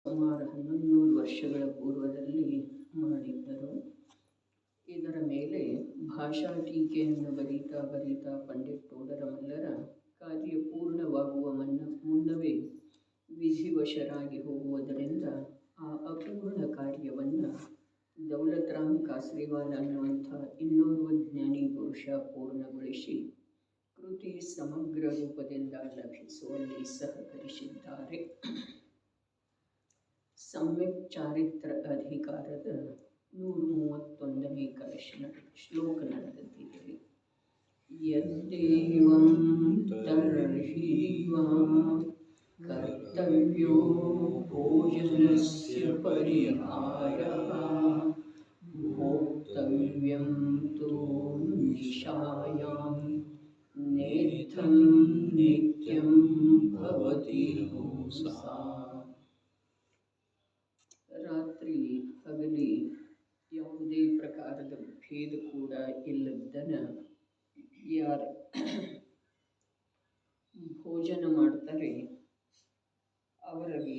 ಸುಮಾರು 1100 ವರ್ಷಗಳ ಪೂರ್ವದಲ್ಲಿ ಮಾಡಿದ್ದರು. ಇದರ ಮೇಲೆ ಭಾಷಾ ಟೀಕೆಯನ್ನು ಬರೀತಾ ಬರೀತಾ ಪಂಡಿತ್ ತೋಡರಮಲ್ಲರ ಕಾರ್ಯ ಪೂರ್ಣವಾಗುವ ಮುನ್ನವೇ ವಿಧಿವಶರಾಗಿ ಹೋಗುವುದರಿಂದ ಆ ಅಪೂರ್ಣ ಕಾರ್ಯವನ್ನು ದೌಲತ್ ರಾಮ್ ಕಾಸ್ರಿವಾಲ ಅನ್ನುವಂಥ ಇನ್ನೋರ್ವ ಜ್ಞಾನಿ ಪುರುಷ ಪೂರ್ಣಗೊಳಿಸಿ ಕೃತಿ ಸಮಗ್ರ ರೂಪದಿಂದ ಲಭಿಸುವಲ್ಲಿ ಸಹಕರಿಸಿದ್ದಾರೆ. ಸಮ್ಯಕ್ ಚಾರಿತ್ರ ಅಧಿಕಾರದ 131ನೇ ಶ್ಲೋಕ ನಡೆದಿದೆ. ಯದ್ದೇವಂ ತರ್ಹೀವಾ ಕರ್ತವ್ಯೋ ಭೋಜನಸ್ಯ ಪರಿಹಾರಃ ಭೋಕ್ತವ್ಯಂ ತು ನಿಶಾಯಾಂ ನೇಥಂ ನಿತ್ಯಂ ಭವತಿ ಹಂಸಾ. ರಾತ್ರಿ ಹಗಲಿ ಯಾವುದೇ ಪ್ರಕಾರದ ಭೇದ ಕೂಡ ಇಲ್ಲದನ್ನ ಯಾರು ಭೋಜನ ಮಾಡ್ತಾರೆ ಅವರಿಗೆ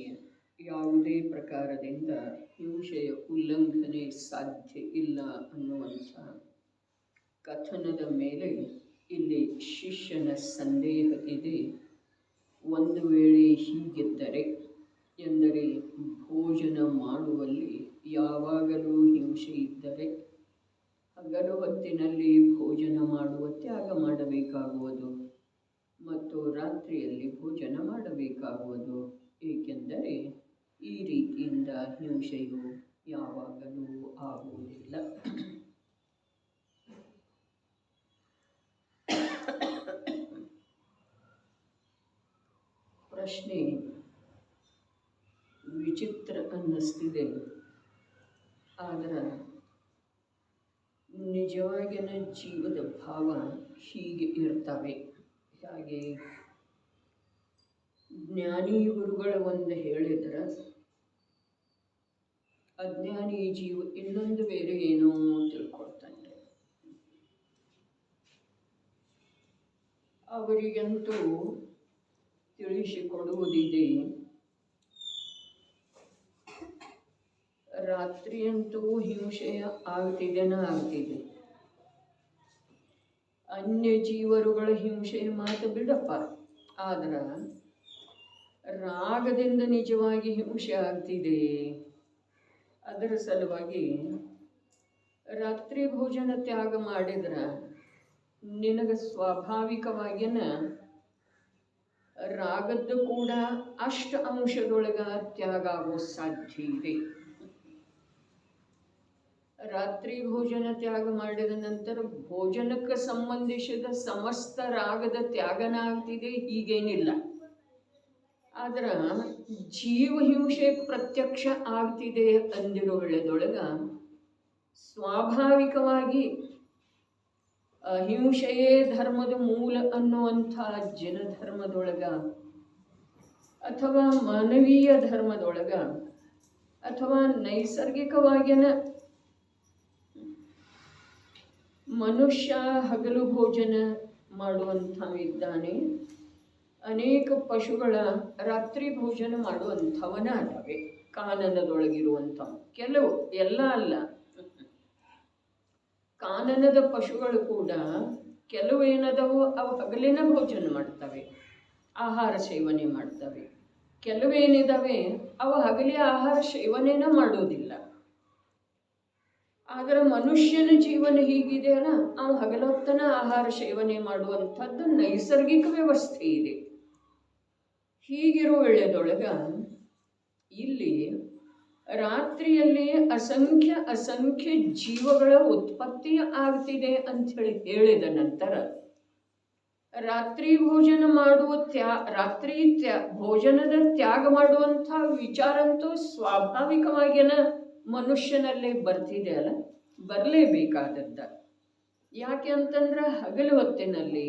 ಯಾವುದೇ ಪ್ರಕಾರದಿಂದ ಹಿಂಸೆಯ ಉಲ್ಲಂಘನೆ ಸಾಧ್ಯ ಇಲ್ಲ ಅನ್ನುವಂಥ ಕಥನದ ಮೇಲೆ ಇಲ್ಲಿ ಶಿಷ್ಯನ ಸಂದೇಹ ಇದೆ. ಒಂದು ವೇಳೆ ಹೀಗಿದ್ದರೆ ಎಂದರೆ ಭೋಜನ ಮಾಡುವಲ್ಲಿ ಯಾವಾಗಲೂ ಹಿಂಸೆ ಇದ್ದರೆ ಹಗಲು ಹೊತ್ತಿನಲ್ಲಿ ಭೋಜನ ಮಾಡುವ ತ್ಯಾಗ ಮಾಡಬೇಕಾಗುವುದು ಮತ್ತು ರಾತ್ರಿಯಲ್ಲಿ ಭೋಜನ ಮಾಡಬೇಕಾಗುವುದು. ಏಕೆಂದರೆ ಈ ರೀತಿಯಿಂದ ಹಿಂಸೆಯು ಯಾವಾಗಲೂ ಆಗುವುದಿಲ್ಲ. ಪ್ರಶ್ನೆ ವಿಚಿತ್ರ ಅನ್ನಿಸ್ತಿದೆ, ಆದರೆ ನಿಜವಾಗಿನ ಜೀವದ ಭಾವ ಹೀಗೆ ಇರ್ತವೆ. ಹಾಗೆ ಜ್ಞಾನಿ ಗುರುಗಳ ಒಂದು ಹೇಳಿದ್ರೆ ಅಜ್ಞಾನಿ ಜೀವ ಇನ್ನೊಂದು ಬೇರೆ ಏನೋ ತಿಳ್ಕೊಳ್ತಾನೆ. ಅವರಿಗಂತೂ ತಿಳಿಸಿಕೊಡುವುದಿದೆ, ರಾತ್ರಿಯಂತೂ ಹಿಂಸೆಯ ಆಗ್ತಿದೆ. ಅನ್ಯ ಜೀವರುಗಳ ಹಿಂಸೆಯ ಮಾತು ಬಿಡಪ್ಪ, ಆದ್ರೆ ರಾಗದಿಂದ ನಿಜವಾಗಿ ಹಿಂಸೆ ಆಗ್ತಿದೆ. ಅದರ ಸಲುವಾಗಿ ರಾತ್ರಿ ಭೋಜನ ತ್ಯಾಗ ಮಾಡಿದ್ರೆ ನಿನಗೆ ಸ್ವಾಭಾವಿಕವಾಗಿನ ರಾಗದ್ದು ಕೂಡ ಅಷ್ಟು ಅಂಶದೊಳಗ ತ್ಯಾಗ ಆಗೋ ಸಾಧ್ಯ ಇದೆ. ರಾತ್ರಿ ಭೋಜನ ತ್ಯಾಗ ಮಾಡಿದ ನಂತರ ಭೋಜನಕ್ಕೆ ಸಂಬಂಧಿಸಿದ ಸಮಸ್ತ ರಾಗದ ತ್ಯಾಗನ ಆಗ್ತಿದೆ ಹೀಗೇನಿಲ್ಲ. ಆದ್ರೆ ಜೀವ ಹಿಂಸೆ ಪ್ರತ್ಯಕ್ಷ ಆಗ್ತಿದೆ ಅಂದಿರುವುದೊಳಗ ಸ್ವಾಭಾವಿಕವಾಗಿ ಅಹಿಂಸೆಯೇ ಧರ್ಮದ ಮೂಲ ಅನ್ನುವಂಥ ಜನಧರ್ಮದೊಳಗ ಅಥವಾ ಮಾನವೀಯ ಧರ್ಮದೊಳಗ ಅಥವಾ ನೈಸರ್ಗಿಕವಾಗಿನ ಮನುಷ್ಯ ಹಗಲು ಭೋಜನ ಮಾಡುವಂಥವಿದ್ದಾನೆ. ಅನೇಕ ಪಶುಗಳ ರಾತ್ರಿ ಭೋಜನ ಮಾಡುವಂಥವನ ಅದಾವೆ ಕಾನನದೊಳಗಿರುವಂಥವು. ಕೆಲವು, ಎಲ್ಲ ಅಲ್ಲ, ಕಾನನದ ಪಶುಗಳು ಕೂಡ ಕೆಲವು ಏನದವು ಅವು ಹಗಲಿನ ಭೋಜನ ಮಾಡ್ತವೆ, ಆಹಾರ ಸೇವನೆ ಮಾಡ್ತವೆ. ಕೆಲವೇನಿದಾವೆ ಅವು ಹಗಲಿ ಆಹಾರ ಸೇವನೆನ ಮಾಡೋದಿಲ್ಲ. ಆದರೆ ಮನುಷ್ಯನ ಜೀವನ ಹೀಗಿದೆಯಲ್ಲ, ಅವು ಹಗಲೊತ್ತನ ಆಹಾರ ಸೇವನೆ ಮಾಡುವಂಥದ್ದು ನೈಸರ್ಗಿಕ ವ್ಯವಸ್ಥೆ ಇದೆ. ಹೀಗಿರುವ ವೇಳೆದೊಳಗ ಇಲ್ಲಿ ರಾತ್ರಿಯಲ್ಲಿ ಅಸಂಖ್ಯ ಜೀವಗಳ ಉತ್ಪತ್ತಿ ಆಗ್ತಿದೆ ಅಂಥೇಳಿ ಹೇಳಿದ ನಂತರ ರಾತ್ರಿ ಭೋಜನ ಮಾಡುವ ಭೋಜನದ ತ್ಯಾಗ ಮಾಡುವಂಥ ವಿಚಾರ ಅಂತೂ ಸ್ವಾಭಾವಿಕವಾಗಿನ ಮನುಷ್ಯನಲ್ಲೇ ಬರ್ತಿದೆ ಅಲ್ಲ, ಬರಲೇಬೇಕಾದದ್ದ. ಯಾಕೆ ಅಂತಂದ್ರೆ ಹಗಲು ಹೊತ್ತಿನಲ್ಲಿ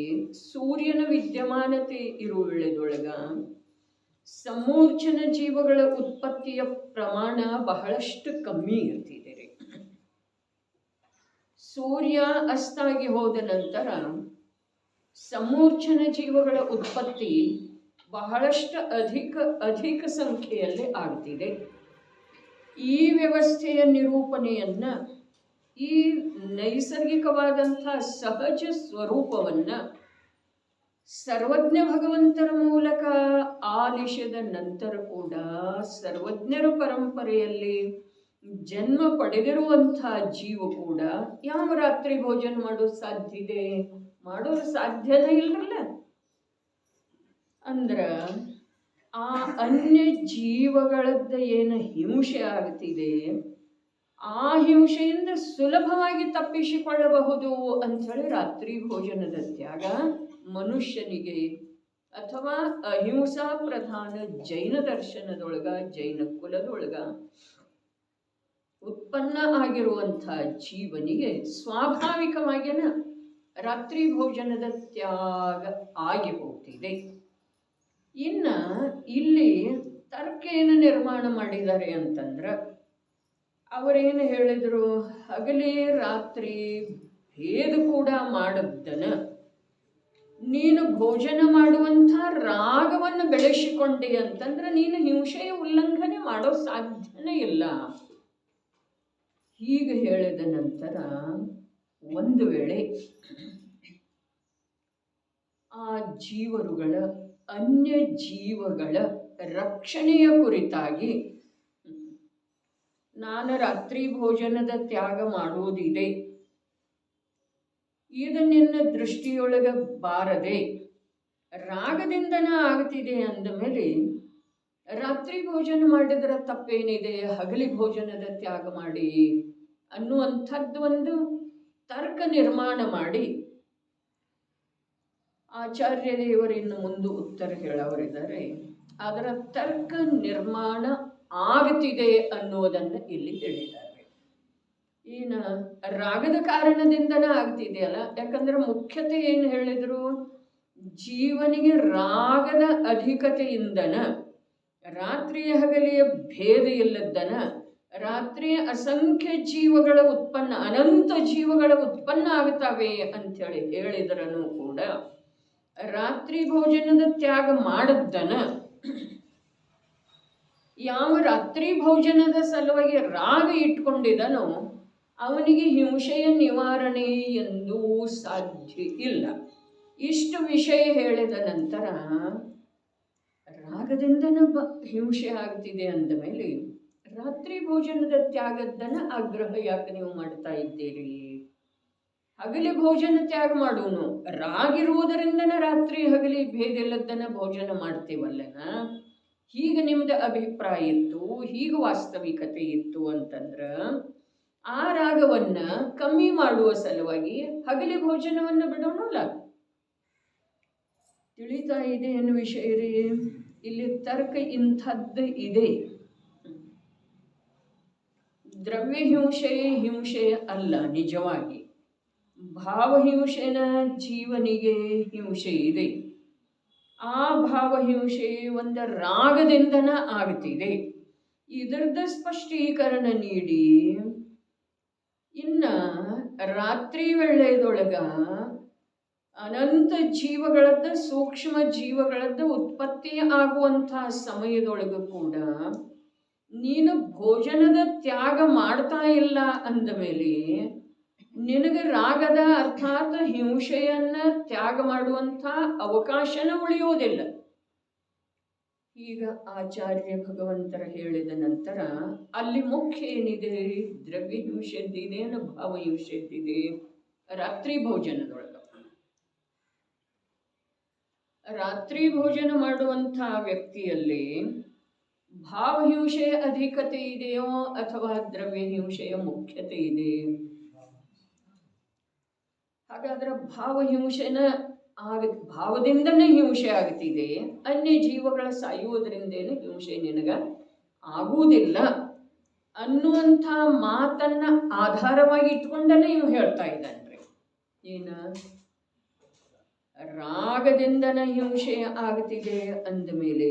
ಸೂರ್ಯನ ವಿದ್ಯಮಾನತೆ ಇರುವ ವೇಳೆದೊಳಗ ಸಮೂರ್ಛನ ಜೀವಗಳ ಉತ್ಪತ್ತಿಯ ಪ್ರಮಾಣ ಬಹಳಷ್ಟು ಕಮ್ಮಿ ಇರ್ತಿದೆ ರೀ. ಸೂರ್ಯ ಅಸ್ತಾಗಿ ಹೋದ ನಂತರ ಸಮೂರ್ಛನ ಜೀವಗಳ ಉತ್ಪತ್ತಿ ಬಹಳಷ್ಟು ಅಧಿಕ ಸಂಖ್ಯೆಯಲ್ಲಿ ಆಗ್ತಿದೆ. ಈ ವ್ಯವಸ್ಥೆಯ ನಿರೂಪಣೆಯನ್ನು, ಈ ನೈಸರ್ಗಿಕವಾದಂಥ ಸಹಜ ಸ್ವರೂಪವನ್ನು ಸರ್ವಜ್ಞ ಭಗವಂತರ ಮೂಲಕ ಆಲಿಸಿದ ನಂತರ ಕೂಡ ಸರ್ವಜ್ಞರ ಪರಂಪರೆಯಲ್ಲಿ ಜನ್ಮ ಪಡೆದಿರುವಂಥ ಜೀವ ಕೂಡ ಯಾವ ರಾತ್ರಿ ಭೋಜನ ಮಾಡೋದು ಸಾಧ್ಯ ಇದೆ? ಮಾಡೋದು ಸಾಧ್ಯನೇ ಇಲ್ಲರಲ್ಲ. ಅಂದ್ರೆ ಆ ಅನ್ಯ ಜೀವಗಳದ್ದು ಏನು ಹಿಂಸೆ ಆಗ್ತಿದೆ, ಆ ಹಿಂಸೆಯಿಂದ ಸುಲಭವಾಗಿ ತಪ್ಪಿಸಿಕೊಳ್ಳಬಹುದು ಅಂಥೇಳಿ ರಾತ್ರಿ ಭೋಜನದ ತ್ಯಾಗ ಮನುಷ್ಯನಿಗೆ ಅಥವಾ ಅಹಿಂಸಾ ಪ್ರಧಾನ ಜೈನ ದರ್ಶನದೊಳಗ, ಜೈನ ಕುಲದೊಳಗ ಉತ್ಪನ್ನ ಆಗಿರುವಂಥ ಜೀವನಿಗೆ ಸ್ವಾಭಾವಿಕವಾಗಿನ ರಾತ್ರಿ ಭೋಜನದ ತ್ಯಾಗ ಆಗಿ ಹೋಗ್ತಿದೆ. ಇನ್ನು ಇಲ್ಲಿ ತರ್ಕ ಏನು ನಿರ್ಮಾಣ ಮಾಡಿದ್ದಾರೆ ಅಂತಂದ್ರೆ, ಅವರೇನು ಹೇಳಿದರು, ಹಗಲಿ ರಾತ್ರಿ ಭೇದ ಕೂಡ ಮಾಡದ್ದನ ನೀನು ಭೋಜನ ಮಾಡುವಂಥ ರಾಗವನ್ನು ಬೆಳೆಸಿಕೊಂಡೆ ಅಂತಂದ್ರೆ ನೀನು ಹಿಂಸೆಯ ಉಲ್ಲಂಘನೆ ಮಾಡೋ ಸಾಧ್ಯನೇ ಇಲ್ಲ. ಹೀಗೆ ಹೇಳಿದ ನಂತರ ಒಂದು ವೇಳೆ ಆ ಜೀವರುಗಳ, ಅನ್ಯ ಜೀವಗಳ ರಕ್ಷಣೆಯ ಕುರಿತಾಗಿ ನಾನು ರಾತ್ರಿ ಭೋಜನದ ತ್ಯಾಗ ಮಾಡುವುದಿದೆ, ಇದು ನಿನ್ನ ದೃಷ್ಟಿಯೊಳಗ ಬಾರದೆ ರಾಗದಿಂದನ ಆಗ್ತಿದೆ ಅಂದ ಮೇಲೆ ರಾತ್ರಿ ಭೋಜನ ಮಾಡಿದ್ರೆ ತಪ್ಪೇನಿದೆ, ಹಗಲಿ ಭೋಜನದ ತ್ಯಾಗ ಮಾಡಿ ಅನ್ನುವಂಥದ್ದು ಒಂದು ತರ್ಕ ನಿರ್ಮಾಣ ಮಾಡಿ ಆಚಾರ್ಯ ದೇವರಿನ್ನು ಮುಂದೆ ಉತ್ತರ ಹೇಳವರಿದ್ದಾರೆ. ಅದರ ತರ್ಕ ನಿರ್ಮಾಣ ಆಗ್ತಿದೆ ಅನ್ನೋದನ್ನು ಇಲ್ಲಿ ಹೇಳಿದ್ದಾರೆ. ಏನು ರಾಗದ ಕಾರಣದಿಂದನೇ ಆಗ್ತಿದೆಯಲ್ಲ, ಯಾಕಂದ್ರೆ ಮುಖ್ಯತೆ ಏನು ಹೇಳಿದ್ರು, ಜೀವನಿಗೆ ರಾಗದ ಅಧಿಕತೆಯಿಂದನ, ರಾತ್ರಿಯ ಹಗಲಿಯ ಭೇದ ಇಲ್ಲದ್ದನ, ರಾತ್ರಿ ಅಸಂಖ್ಯ ಜೀವಗಳ ಉತ್ಪನ್ನ, ಅನಂತ ಜೀವಗಳ ಉತ್ಪನ್ನ ಆಗ್ತವೆ ಅಂಥೇಳಿ ಹೇಳಿದ್ರೂ ಕೂಡ ರಾತ್ರಿ ಭೋಜನದ ತ್ಯಾಗ ಮಾಡದ್ದನ, ಯಾವ ರಾತ್ರಿ ಭೋಜನದ ಸಲುವಾಗಿ ರಾಗ ಇಟ್ಕೊಂಡಿದನೋ ಅವನಿಗೆ ಹಿಂಸೆಯ ನಿವಾರಣೆ ಎಂದೂ ಸಾಧ್ಯ ಇಲ್ಲ. ಇಷ್ಟು ವಿಷಯ ಹೇಳಿದ ನಂತರ ರಾಗದಿಂದನ ಹಿಂಸೆ ಆಗ್ತಿದೆ ಅಂದ ಮೇಲೆ ರಾತ್ರಿ ಭೋಜನದ ತ್ಯಾಗದ್ದನ್ನ ಆಗ್ರಹ ಯಾಕೆ ನೀವು ಮಾಡ್ತಾ ಇದ್ದೀರಿ? ಹಗಲಿ ಭೋಜನ ತ್ಯಾಗ ಮಾಡೋನು, ರಾಗಿರುವುದರಿಂದನ ರಾತ್ರಿ ಹಗಲಿ ಭೇದ ಇಲ್ಲದನ್ನ ಭೋಜನ ಮಾಡ್ತೀವಲ್ಲನ, ಹೀಗೆ ನಿಮ್ದು ಅಭಿಪ್ರಾಯ ಇತ್ತು, ಹೀಗೆ ವಾಸ್ತವಿಕತೆ ಇತ್ತು ಅಂತಂದ್ರೆ ಆ ರಾಗವನ್ನ ಕಮ್ಮಿ ಮಾಡುವ ಸಲುವಾಗಿ ಹಗಲಿ ಭೋಜನವನ್ನು ಬಿಡೋಣಲ್ಲ. ತಿಳಿತಾ ಇದೆ ಏನು ವಿಷಯ ರೀ? ಇಲ್ಲಿ ತರ್ಕ ಇಂಥದ್ದು ಇದೆ. ದ್ರವ್ಯ ಹಿಂಸೆ ಅಲ್ಲ, ನಿಜವಾಗಿ ಭಾವಹಿಂಸೆನ ಜೀವನಿಗೆ ಹಿಂಸೆ ಇದೆ. ಆ ಭಾವಹಿಂಸೆ ಒಂದು ರಾಗದಿಂದನ ಆಗ್ತಿದೆ. ಇದರದ ಸ್ಪಷ್ಟೀಕರಣ ನೀಡಿ ಇನ್ನ ರಾತ್ರಿ ವೇಳೆದೊಳಗ ಅನಂತ ಜೀವಗಳದ್ದ, ಸೂಕ್ಷ್ಮ ಜೀವಗಳದ್ದ ಉತ್ಪತ್ತಿ ಆಗುವಂತಹ ಸಮಯದೊಳಗೂ ಕೂಡ ನೀನು ಭೋಜನದ ತ್ಯಾಗ ಮಾಡ್ತಾ ಇಲ್ಲ ಅಂದ ಮೇಲೆ ನಿನಗೆ ರಾಗದ ಅರ್ಥಾತ್ ಹಿಂಸೆಯನ್ನ ತ್ಯಾಗ ಮಾಡುವಂಥ ಅವಕಾಶನ ಉಳಿಯೋದಿಲ್ಲ. ಈಗ ಆಚಾರ್ಯ ಭಗವಂತರ ಹೇಳಿದ ನಂತರ ಅಲ್ಲಿ ಮುಖ್ಯ ಏನಿದೆ? ದ್ರವ್ಯ ಹಿಂಸೆದ್ದಿದೆ, ಭಾವ ಹಿಂಸೆದ್ದಿದೆ. ರಾತ್ರಿ ಭೋಜನದೊಳಗ ರಾತ್ರಿ ಭೋಜನ ಮಾಡುವಂಥ ವ್ಯಕ್ತಿಯಲ್ಲಿ ಭಾವಹಿಂಸೆಯ ಅಧಿಕತೆ ಇದೆಯೋ ಅಥವಾ ದ್ರವ್ಯ ಹಿಂಸೆಯ ಮುಖ್ಯತೆ ಇದೆ? ಹಾಗಾದ್ರೆ ಭಾವಹಿಂಸೆನ ಭಾವದಿಂದನೇ ಹಿಂಸೆ ಆಗ್ತಿದೆ, ಅನ್ಯ ಜೀವಗಳ ಸಾಯುವುದರಿಂದೇನೆ ಹಿಂಸೆ ನಿನಗ ಆಗುವುದಿಲ್ಲ ಅನ್ನುವಂಥ ಮಾತನ್ನ ಆಧಾರವಾಗಿ ಇಟ್ಕೊಂಡೇ ಇವು ಹೇಳ್ತಾ ಇದ್ದಾನ್ರಿ. ಏನು ರಾಗದಿಂದನ ಹಿಂಸೆ ಆಗ್ತಿದೆ ಅಂದಮೇಲೆ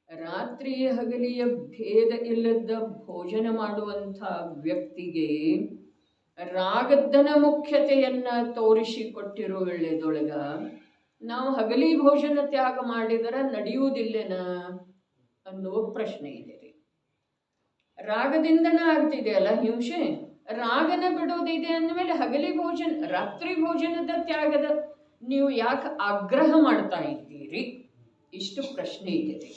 ರಾತ್ರಿ ಹಗಲಿಯ ಭೇದ ಇಲ್ಲದ ಭೋಜನ ಮಾಡುವಂಥ ವ್ಯಕ್ತಿಗೆ ರಾಗದ್ದನ ಮುಖ್ಯತೆಯನ್ನ ತೋರಿಸಿಕೊಟ್ಟಿರೋ ವೇಳೆದೊಳಗ ನಾವು ಹಗಲಿ ಭೋಜನ ತ್ಯಾಗ ಮಾಡಿದರೆ ನಡೆಯುವುದಿಲ್ಲೇನ ಅನ್ನುವ ಪ್ರಶ್ನೆ ಇದೆ ರೀ. ರಾಗದಿಂದನ ಆಗ್ತಿದೆ ಅಲ್ಲ ಹಿಂಸೆ, ರಾಗನ ಬಿಡೋದಿದೆ ಅಂದಮೇಲೆ ಹಗಲಿ ಭೋಜನ ರಾತ್ರಿ ಭೋಜನದ ತ್ಯಾಗದ ನೀವು ಯಾಕೆ ಆಗ್ರಹ ಮಾಡ್ತಾ ಇದ್ದೀರಿ? ಇಷ್ಟು ಪ್ರಶ್ನೆ ಇದೆ ರೀ.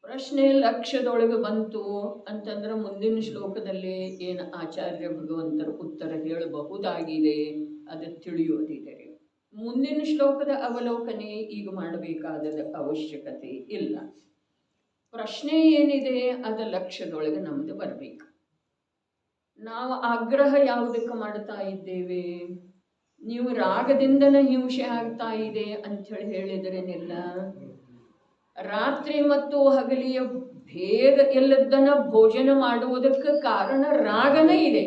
ಪ್ರಶ್ನೆ ಲಕ್ಷ್ಯದೊಳಗೆ ಬಂತು ಅಂತಂದ್ರೆ ಮುಂದಿನ ಶ್ಲೋಕದಲ್ಲಿ ಏನು ಆಚಾರ್ಯ ಭಗವಂತರು ಉತ್ತರ ಹೇಳಬಹುದಾಗಿದೆ ಅದು ತಿಳಿಯೋದಿದೆ ರೀ. ಮುಂದಿನ ಶ್ಲೋಕದ ಅವಲೋಕನೆ ಈಗ ಮಾಡಬೇಕಾದ ಅವಶ್ಯಕತೆ ಇಲ್ಲ. ಪ್ರಶ್ನೆ ಏನಿದೆ ಅದು ಲಕ್ಷ್ಯದೊಳಗೆ ನಮ್ದು ಬರಬೇಕು. ನಾವು ಆಗ್ರಹ ಯಾವುದಕ್ಕೆ ಮಾಡ್ತಾ ಇದ್ದೇವೆ? ನೀವು ರಾಗದಿಂದನ ಹಿಂಸೆ ಆಗ್ತಾ ಇದೆ ಅಂಥೇಳಿ ಹೇಳಿದ್ರೇನಿಲ್ಲ. ರಾತ್ರಿ ಮತ್ತು ಹಗಲಿಯ ಭೇದ ಎಲ್ಲದನ್ನ ಭೋಜನ ಮಾಡುವುದಕ್ಕೆ ಕಾರಣ ರಾಗನ ಇದೆ.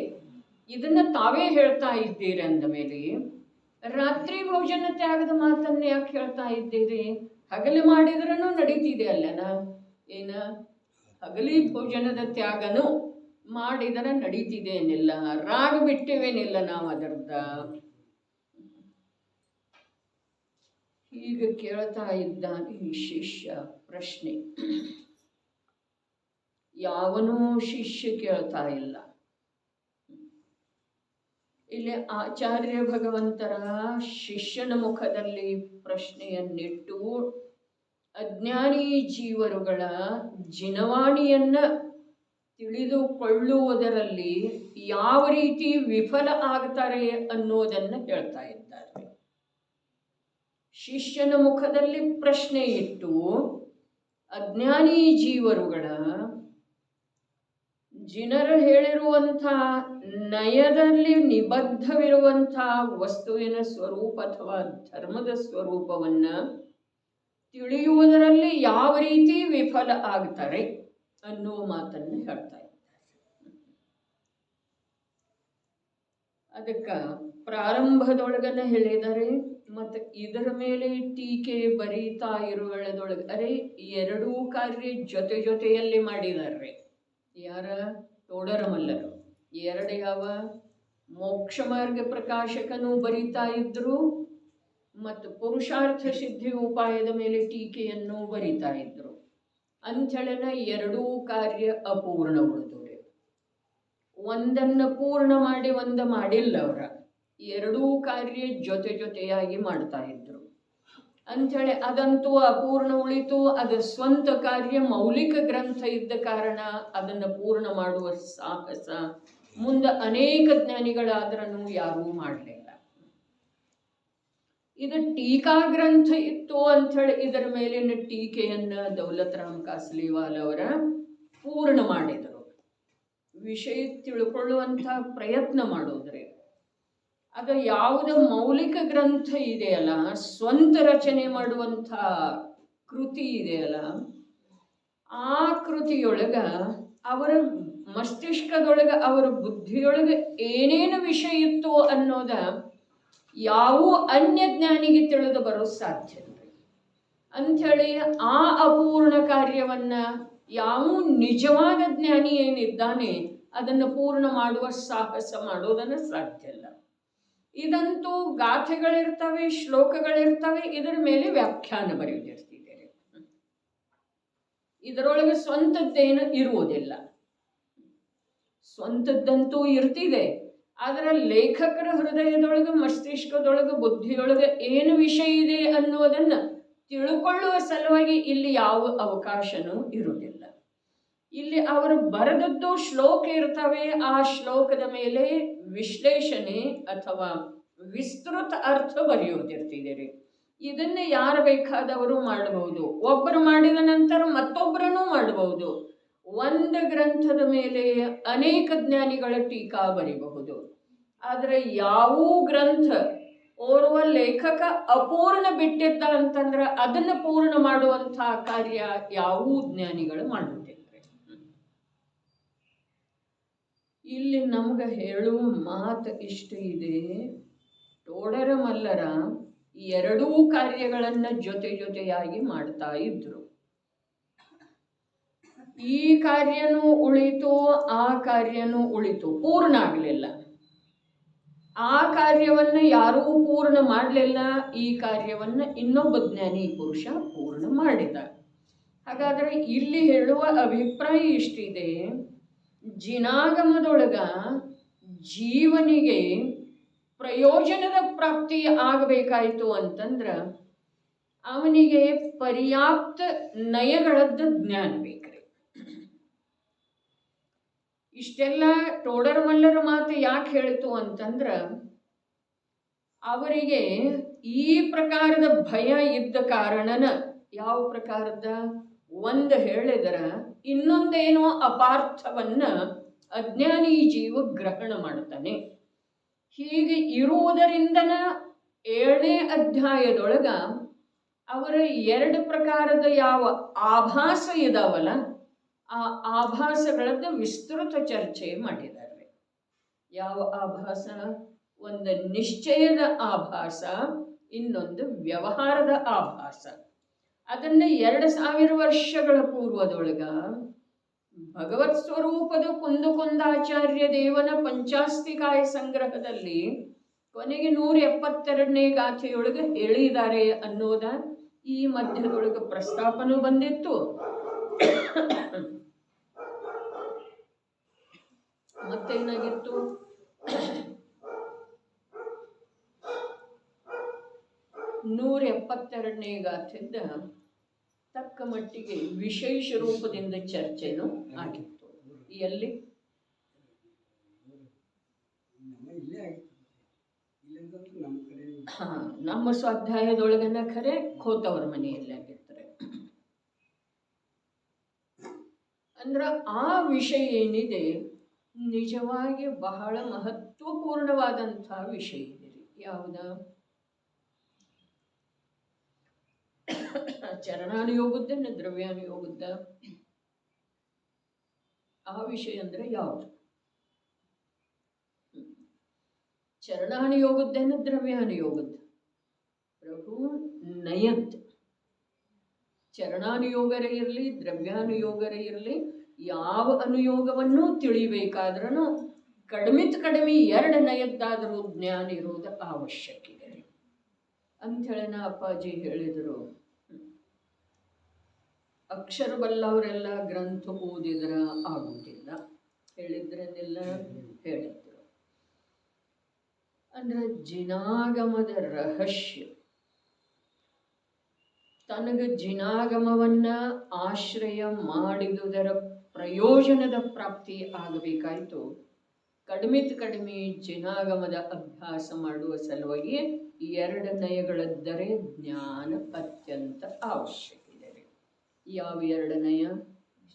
ಇದನ್ನ ತಾವೇ ಹೇಳ್ತಾ ಇದ್ದೀರಿ ಅಂದ ಮೇಲೆ ರಾತ್ರಿ ಭೋಜನ ತ್ಯಾಗದ ಮಾತನ್ನ ಯಾಕೆ ಹೇಳ್ತಾ ಇದ್ದೀರಿ? ಹಗಲು ಮಾಡಿದ್ರೂ ನಡೀತಿದೆ ಅಲ್ಲನ, ಏನ ಹಗಲಿ ಭೋಜನದ ತ್ಯಾಗನೂ ಮಾಡಿದರೆ ನಡೀತಿದೆ ಏನಿಲ್ಲ, ರಾಗ ಬಿಟ್ಟಿವೇನಿಲ್ಲ ನಾವು ಅದರ್ದ. ಈಗ ಕೇಳ್ತಾ ಇದ್ದಾನೆ ಈ ಶಿಷ್ಯ ಪ್ರಶ್ನೆ. ಯಾವನೂ ಶಿಷ್ಯ ಕೇಳ್ತಾ ಇಲ್ಲ. ಇಲ್ಲಿ ಆಚಾರ್ಯ ಭಗವಂತರ ಶಿಷ್ಯನ ಮುಖದಲ್ಲಿ ಪ್ರಶ್ನೆಯನ್ನಿಟ್ಟು ಅಜ್ಞಾನಿ ಜೀವರುಗಳ ಜಿನವಾಣಿಯನ್ನ ತಿಳಿದುಕೊಳ್ಳುವುದರಲ್ಲಿ ಯಾವ ರೀತಿ ವಿಫಲ ಆಗ್ತಾರೆ ಅನ್ನೋದನ್ನು ಹೇಳ್ತಾ ಇದ್ದಾರೆ. ಶಿಷ್ಯನ ಮುಖದಲ್ಲಿ ಪ್ರಶ್ನೆ ಇಟ್ಟು ಅಜ್ಞಾನಿ ಜೀವರುಗಳ ಜಿನರು ಹೇಳಿರುವಂಥ ನಯದಲ್ಲಿ ನಿಬದ್ಧವಿರುವಂಥ ವಸ್ತುವಿನ ಸ್ವರೂಪ ಅಥವಾ ಧರ್ಮದ ಸ್ವರೂಪವನ್ನ ತಿಳಿಯುವುದರಲ್ಲಿ ಯಾವ ರೀತಿ ವಿಫಲ ಆಗ್ತಾರೆ ಅನ್ನುವ ಮಾತನ್ನು ಹೇಳ್ತಾ ಇದ್ದಾರೆ. ಅದಕ್ಕೆ ಪ್ರಾರಂಭದೊಳಗನ ಹೇಳಿದರೆ ಮತ್ತು ಇದರ ಮೇಲೆ ಟೀಕೆ ಬರೀತಾ ಇರುವುದೊಳಗೆ ಅರೆ ಎರಡೂ ಕಾರ್ಯ ಜೊತೆ ಜೊತೆಯಲ್ಲಿ ಮಾಡಿದಾರ್ರಿ. ಯಾರ? ತೋಡರಮಲ್ಲರು. ಎರಡು ಯಾವ? ಮೋಕ್ಷ ಮಾರ್ಗ ಪ್ರಕಾಶಕನೂ ಬರೀತಾ ಇದ್ರು ಮತ್ತು ಪುರುಷಾರ್ಥ ಸಿದ್ಧಿ ಉಪಾಯದ ಮೇಲೆ ಟೀಕೆಯನ್ನು ಬರೀತಾ ಇದ್ರು. ಅಂಥೇಳನ ಎರಡೂ ಕಾರ್ಯ ಅಪೂರ್ಣ ಉಳಿದವ್ರೆ. ಒಂದನ್ನು ಪೂರ್ಣ ಮಾಡಿ ಒಂದ ಮಾಡಿಲ್ಲ ಅವರ. ಎರಡೂ ಕಾರ್ಯ ಜೊತೆ ಜೊತೆಯಾಗಿ ಮಾಡ್ತಾ ಇದ್ರು ಅಂಥೇಳಿ ಅದಂತೂ ಅಪೂರ್ಣ ಉಳಿತು. ಅದು ಸ್ವಂತ ಕಾರ್ಯ ಮೌಲಿಕ ಗ್ರಂಥ ಇದ್ದ ಕಾರಣ ಅದನ್ನು ಪೂರ್ಣ ಮಾಡುವ ಸಾಹಸ ಮುಂದೆ ಅನೇಕ ಜ್ಞಾನಿಗಳಾದ್ರೂ ಯಾರೂ ಮಾಡಲಿಲ್ಲ. ಇದು ಟೀಕಾ ಗ್ರಂಥ ಇತ್ತು ಅಂಥೇಳಿ ಇದರ ಮೇಲಿನ ಟೀಕೆಯನ್ನು ದೌಲತ್ ರಾಮ್ ಕಾಸ್ಲಿವಾಲ್ ಅವರ ಪೂರ್ಣ ಮಾಡಿದರು. ವಿಷಯ ತಿಳ್ಕೊಳ್ಳುವಂಥ ಪ್ರಯತ್ನ ಮಾಡೋದ್ರೆ ಅದು ಯಾವುದ ಮೌಲಿಕ ಗ್ರಂಥ ಇದೆಯಲ್ಲ, ಸ್ವಂತ ರಚನೆ ಮಾಡುವಂಥ ಕೃತಿ ಇದೆಯಲ್ಲ, ಆ ಕೃತಿಯೊಳಗ ಅವರ ಮಸ್ತಿಷ್ಕದೊಳಗೆ ಅವರ ಬುದ್ಧಿಯೊಳಗೆ ಏನೇನು ವಿಷಯ ಇತ್ತು ಅನ್ನೋದ ಯಾವ ಅನ್ಯ ಜ್ಞಾನಿಗೆ ತಿಳಿದು ಬರೋ ಸಾಧ್ಯ ಅಂಥೇಳಿ ಆ ಅಪೂರ್ಣ ಕಾರ್ಯವನ್ನ ಯಾವ ನಿಜವಾದ ಜ್ಞಾನಿ ಏನಿದ್ದಾನೆ ಅದನ್ನು ಪೂರ್ಣ ಮಾಡುವ ಸಾಹಸ ಮಾಡೋದನ್ನು ಸಾಧ್ಯ ಇಲ್ಲ. ಇದಂತೂ ಗಾಥೆಗಳಿರ್ತವೆ, ಶ್ಲೋಕಗಳಿರ್ತವೆ, ಇದರ ಮೇಲೆ ವ್ಯಾಖ್ಯಾನ ಬರೆಯುತ್ತಿರ್ತಿದ್ದಾರೆ. ಇದರೊಳಗೆ ಸ್ವಂತದ್ದೇನು ಇರುವುದಿಲ್ಲ. ಸ್ವಂತದ್ದಂತೂ ಇರ್ತಿದೆ, ಆದರೆ ಲೇಖಕರ ಹೃದಯದೊಳಗೆ ಮಸ್ತಿಷ್ಕದೊಳಗೆ ಬುದ್ಧಿಯೊಳಗೆ ಏನು ವಿಷಯ ಇದೆ ಅನ್ನೋದನ್ನು ತಿಳ್ಕೊಳ್ಳುವ ಸಲುವಾಗಿ ಇಲ್ಲಿ ಯಾವ ಅವಕಾಶನೂ ಇರುವುದಿಲ್ಲ. ಇಲ್ಲಿ ಅವರು ಬರೆದದ್ದು ಶ್ಲೋಕ ಇರ್ತವೆ, ಆ ಶ್ಲೋಕದ ಮೇಲೆ ವಿಶ್ಲೇಷಣೆ ಅಥವಾ ವಿಸ್ತೃತ ಅರ್ಥ ಬರೆಯೋದಿರ್ತಿದೆ. ಇದನ್ನ ಯಾರು ಬೇಕಾದವರು ಮಾಡಬಹುದು. ಒಬ್ಬರು ಮಾಡಿದ ನಂತರ ಮತ್ತೊಬ್ಬರನ್ನು ಮಾಡಬಹುದು. ಒಂದು ಗ್ರಂಥದ ಮೇಲೆ ಅನೇಕ ಜ್ಞಾನಿಗಳ ಟೀಕಾ ಬರೀಬಹುದು. ಆದರೆ ಯಾವ ಗ್ರಂಥ ಓರ್ವ ಲೇಖಕ ಅಪೂರ್ಣ ಬಿಟ್ಟಿದ್ದ ಅಂತಂದ್ರೆ ಅದನ್ನು ಪೂರ್ಣ ಮಾಡುವಂತಹ ಕಾರ್ಯ ಯಾವ ಜ್ಞಾನಿಗಳು ಮಾಡುವುದಿಲ್ಲ. ಇಲ್ಲಿ ನಮ್ಗೆ ಹೇಳುವ ಮಾತು ಇಷ್ಟ ಇದೆ. ತೋಡರಮಲ್ಲರ ಎರಡೂ ಕಾರ್ಯಗಳನ್ನು ಜೊತೆ ಜೊತೆಯಾಗಿ ಮಾಡ್ತಾ ಇದ್ರು. ಈ ಕಾರ್ಯನೂ ಉಳಿತು, ಆ ಕಾರ್ಯನೂ ಉಳಿತು, ಪೂರ್ಣ ಆಗಲಿಲ್ಲ. ಆ ಕಾರ್ಯವನ್ನು ಯಾರೂ ಪೂರ್ಣ ಮಾಡಲಿಲ್ಲ, ಈ ಕಾರ್ಯವನ್ನು ಇನ್ನೊಬ್ಬ ಜ್ಞಾನಿ ಪುರುಷ ಪೂರ್ಣ ಮಾಡಿದ. ಹಾಗಾದರೆ ಇಲ್ಲಿ ಹೇಳುವ ಅಭಿಪ್ರಾಯ ಇಷ್ಟಿದೆ, ಜಿನಾಗಮದೊಳಗ ಜೀವನಿಗೆ ಪ್ರಯೋಜನದ ಪ್ರಾಪ್ತಿ ಆಗಬೇಕಾಯಿತು ಅಂತಂದ್ರೆ ಅವನಿಗೆ ಪರ್ಯಾಪ್ತ ನಯಗಳದ್ದು ಜ್ಞಾನ ಬೇಕ್ರಿ. ಇಷ್ಟೆಲ್ಲ ಟೋಡರ್ ಮಲ್ಲರ ಮಾತು ಯಾಕೆ ಹೇಳಿತು ಅಂತಂದ್ರೆ ಅವರಿಗೆ ಈ ಪ್ರಕಾರದ ಭಯ ಇದ್ದ ಕಾರಣನ, ಯಾವ ಪ್ರಕಾರದ, ಒಂದು ಹೇಳಿದ್ರ ಇನ್ನೊಂದೇನೋ ಅಪಾರ್ಥವನ್ನ ಅಜ್ಞಾನಿ ಜೀವ ಗ್ರಹಣ ಮಾಡ್ತಾನೆ. ಹೀಗೆ ಇರುವುದರಿಂದನ 7ನೇ ಅಧ್ಯಾಯದೊಳಗ ಅವರ 2 ಪ್ರಕಾರದ ಯಾವ ಆಭಾಸ ಇದಾವಲ್ಲ ಆ ಆಭಾಸಗಳದ್ದು ವಿಸ್ತೃತ ಚರ್ಚೆ ಮಾಡಿದ್ದಾರೆ. ಯಾವ ಆಭಾಸ? ಒಂದು ನಿಶ್ಚಯದ ಆಭಾಸ, ಇನ್ನೊಂದು ವ್ಯವಹಾರದ ಆಭಾಸ. ಅದನ್ನ 2000 ವರ್ಷಗಳ ಪೂರ್ವದೊಳಗ ಭಗವತ್ ಸ್ವರೂಪದ ಕುಂದಕುಂದಾಚಾರ್ಯ ದೇವನ ಪಂಚಾಸ್ತಿಕಾಯ ಸಂಗ್ರಹದಲ್ಲಿ ಕೊನೆಗೆ 172ನೇ ಗಾಥೆಯೊಳಗೆ ಹೇಳಿದ್ದಾರೆ ಅನ್ನೋದ ಈ ಮಧ್ಯದೊಳಗೆ ಪ್ರಸ್ತಾಪನೂ ಬಂದಿತ್ತು. ಮತ್ತೇನಾಗಿತ್ತು? 172ನೇ ಗಾಥೆಯಿಂದ ತಕ್ಕ ಮಟ್ಟಿಗೆ ವಿಶೇಷ ರೂಪದಿಂದ ಚರ್ಚೆನೂ ಆಗಿತ್ತು. ಎಲ್ಲಿ? ನಮ್ಮ ಸ್ವಾಧ್ಯಾಯದೊಳಗನ ಖರೆ ಖೋತವ್ರ ಮನೆಯಲ್ಲಿ ಆಗಿರ್ತಾರೆ. ಅಂದ್ರೆ ಆ ವಿಷಯ ಏನಿದೆ ನಿಜವಾಗಿ ಬಹಳ ಮಹತ್ವಪೂರ್ಣವಾದಂಥ ವಿಷಯ ಇದೆ. ಯಾವುದ? ಚರಣಾನುಯೋಗದ್ದನ್ನು ದ್ರವ್ಯಾನುಯೋಗದ್ದ ಆ ವಿಷಯ ಅಂದ್ರೆ ಯಾವುದು? ಚರಣಾನುಯೋಗದ್ದೇನು ದ್ರವ್ಯಾನುಯೋಗದ್ದು? ಪ್ರಭು ನಯದ್. ಚರಣಾನುಯೋಗರೇ ಇರಲಿ ದ್ರವ್ಯಾನುಯೋಗರೇ ಇರಲಿ ಯಾವ ಅನುಯೋಗವನ್ನೂ ತಿಳಿಬೇಕಾದ್ರೂ ಕಡಿಮೆ 2 ನಯದ್ದಾದರೂ ಜ್ಞಾನ ಇರುವುದು ಅವಶ್ಯಕ ಇದೆ ಅಂಥೇಳಿ ಅಪ್ಪಾಜಿ ಹೇಳಿದರು. ಅಕ್ಷರ ಬಲ್ಲವರೆಲ್ಲ ಗ್ರಂಥ ಓದಿದ್ರ ಆಗುವುದಿಲ್ಲ, ಹೇಳಿದ್ರನ್ನೆಲ್ಲ ಹೇಳಿದ್ರು. ಅಂದ್ರೆ ಜಿನಾಗಮದ ರಹಸ್ಯ, ತನಗೆ ಜಿನಾಗಮವನ್ನ ಆಶ್ರಯ ಮಾಡಿದುದರ ಪ್ರಯೋಜನದ ಪ್ರಾಪ್ತಿ ಆಗಬೇಕಾಯಿತು. ಕಡಿಮೆ ಜಿನಾಗಮದ ಅಭ್ಯಾಸ ಮಾಡುವ ಸಲುವಾಗಿ 2 ನಯಗಳದ್ದರೆ ಜ್ಞಾನ ಅತ್ಯಂತ ಅವಶ್ಯಕ ಇದೆ. ಯಾವ 2 ನಯ?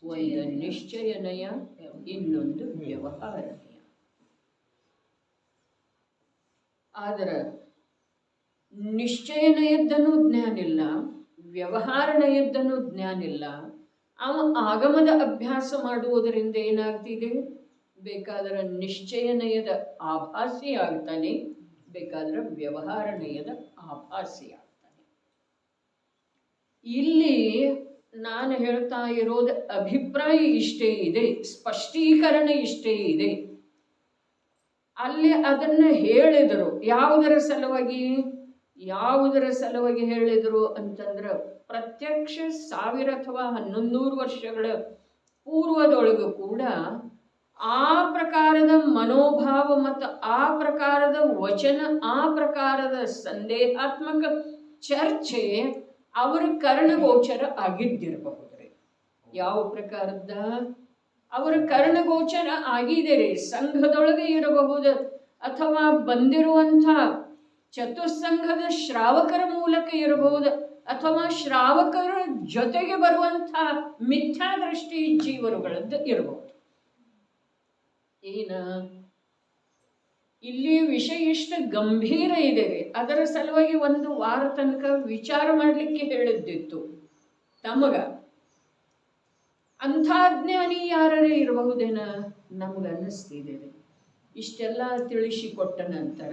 ಒಂದು ನಿಶ್ಚಯ ನಯ, ಇನ್ನೊಂದು ವ್ಯವಹಾರ ನಯ. ಆದರೆ ನಿಶ್ಚಯ ನಯದ್ದನ್ನು ಜ್ಞಾನ ಇಲ್ಲ, ವ್ಯವಹಾರ ನಯದ್ದನ್ನು ಜ್ಞಾನ ಇಲ್ಲ. ಅವ ಆಗಮದ ಅಭ್ಯಾಸ ಮಾಡುವುದರಿಂದ ಏನಾಗ್ತಿದೆ? ಬೇಕಾದರೆ ನಿಶ್ಚಯ ನಯದ ಆಭಾಸಿ ಆಗ್ತಾನೆ, ಬೇಕಾದ್ರೆ ವ್ಯವಹಾರ ನಯದ ಆಭಾಸಿ ಆಗ್ತಾನೆ. ಇಲ್ಲಿ ನಾನು ಹೇಳ್ತಾ ಇರೋದು ಅಭಿಪ್ರಾಯ ಇಷ್ಟೇ ಇದೆ, ಸ್ಪಷ್ಟೀಕರಣ ಇಷ್ಟೇ ಇದೆ. ಅಲ್ಲಿ ಅದನ್ನು ಹೇಳಿದರು. ಯಾವುದರ ಸಲುವಾಗಿ ಹೇಳಿದರು ಅಂತಂದ್ರೆ ಪ್ರತ್ಯಕ್ಷ 1000 ಅಥವಾ 1100 ವರ್ಷಗಳ ಪೂರ್ವದೊಳಗೂ ಕೂಡ ಆ ಪ್ರಕಾರದ ಮನೋಭಾವ ಮತ್ತು ಆ ಪ್ರಕಾರದ ವಚನ, ಆ ಪ್ರಕಾರದ ಸಂದೇಹಾತ್ಮಕ ಚರ್ಚೆ ಅವರ ಕರ್ಣಗೋಚರ ಆಗಿದ್ದಿರಬಹುದ್ರಿ. ಯಾವ ಪ್ರಕಾರದ? ಅವರ ಕರ್ಣಗೋಚರ ಆಗಿದೆ ರೀ. ಸಂಘದೊಳಗೆ ಇರಬಹುದು ಅಥವಾ ಬಂದಿರುವಂಥ ಚತುಸ್ಸಂಘದ ಶ್ರಾವಕರ ಮೂಲಕ ಇರಬಹುದು ಅಥವಾ ಶ್ರಾವಕರ ಜೊತೆಗೆ ಬರುವಂಥ ಮಿಥ್ಯಾದೃಷ್ಟಿ ಜೀವರುಗಳದ್ದು ಇರಬಹುದು. ಏನ ಇಲ್ಲಿ ವಿಷಯ ಇಷ್ಟು ಗಂಭೀರ ಇದೆ ರೀ. ಅದರ ಸಲುವಾಗಿ 1 ವಾರ ತನಕ ವಿಚಾರ ಮಾಡಲಿಕ್ಕೆ ಹೇಳಿದ್ದಿತ್ತು ತಮಗ. ಅಂಥ ಜ್ಞಾನಿ ಯಾರೇ ಇರಬಹುದೇನ ನಮಗನ್ನಿಸ್ತಿದೆ. ಇಷ್ಟೆಲ್ಲ ತಿಳಿಸಿಕೊಟ್ಟ ನಂತರ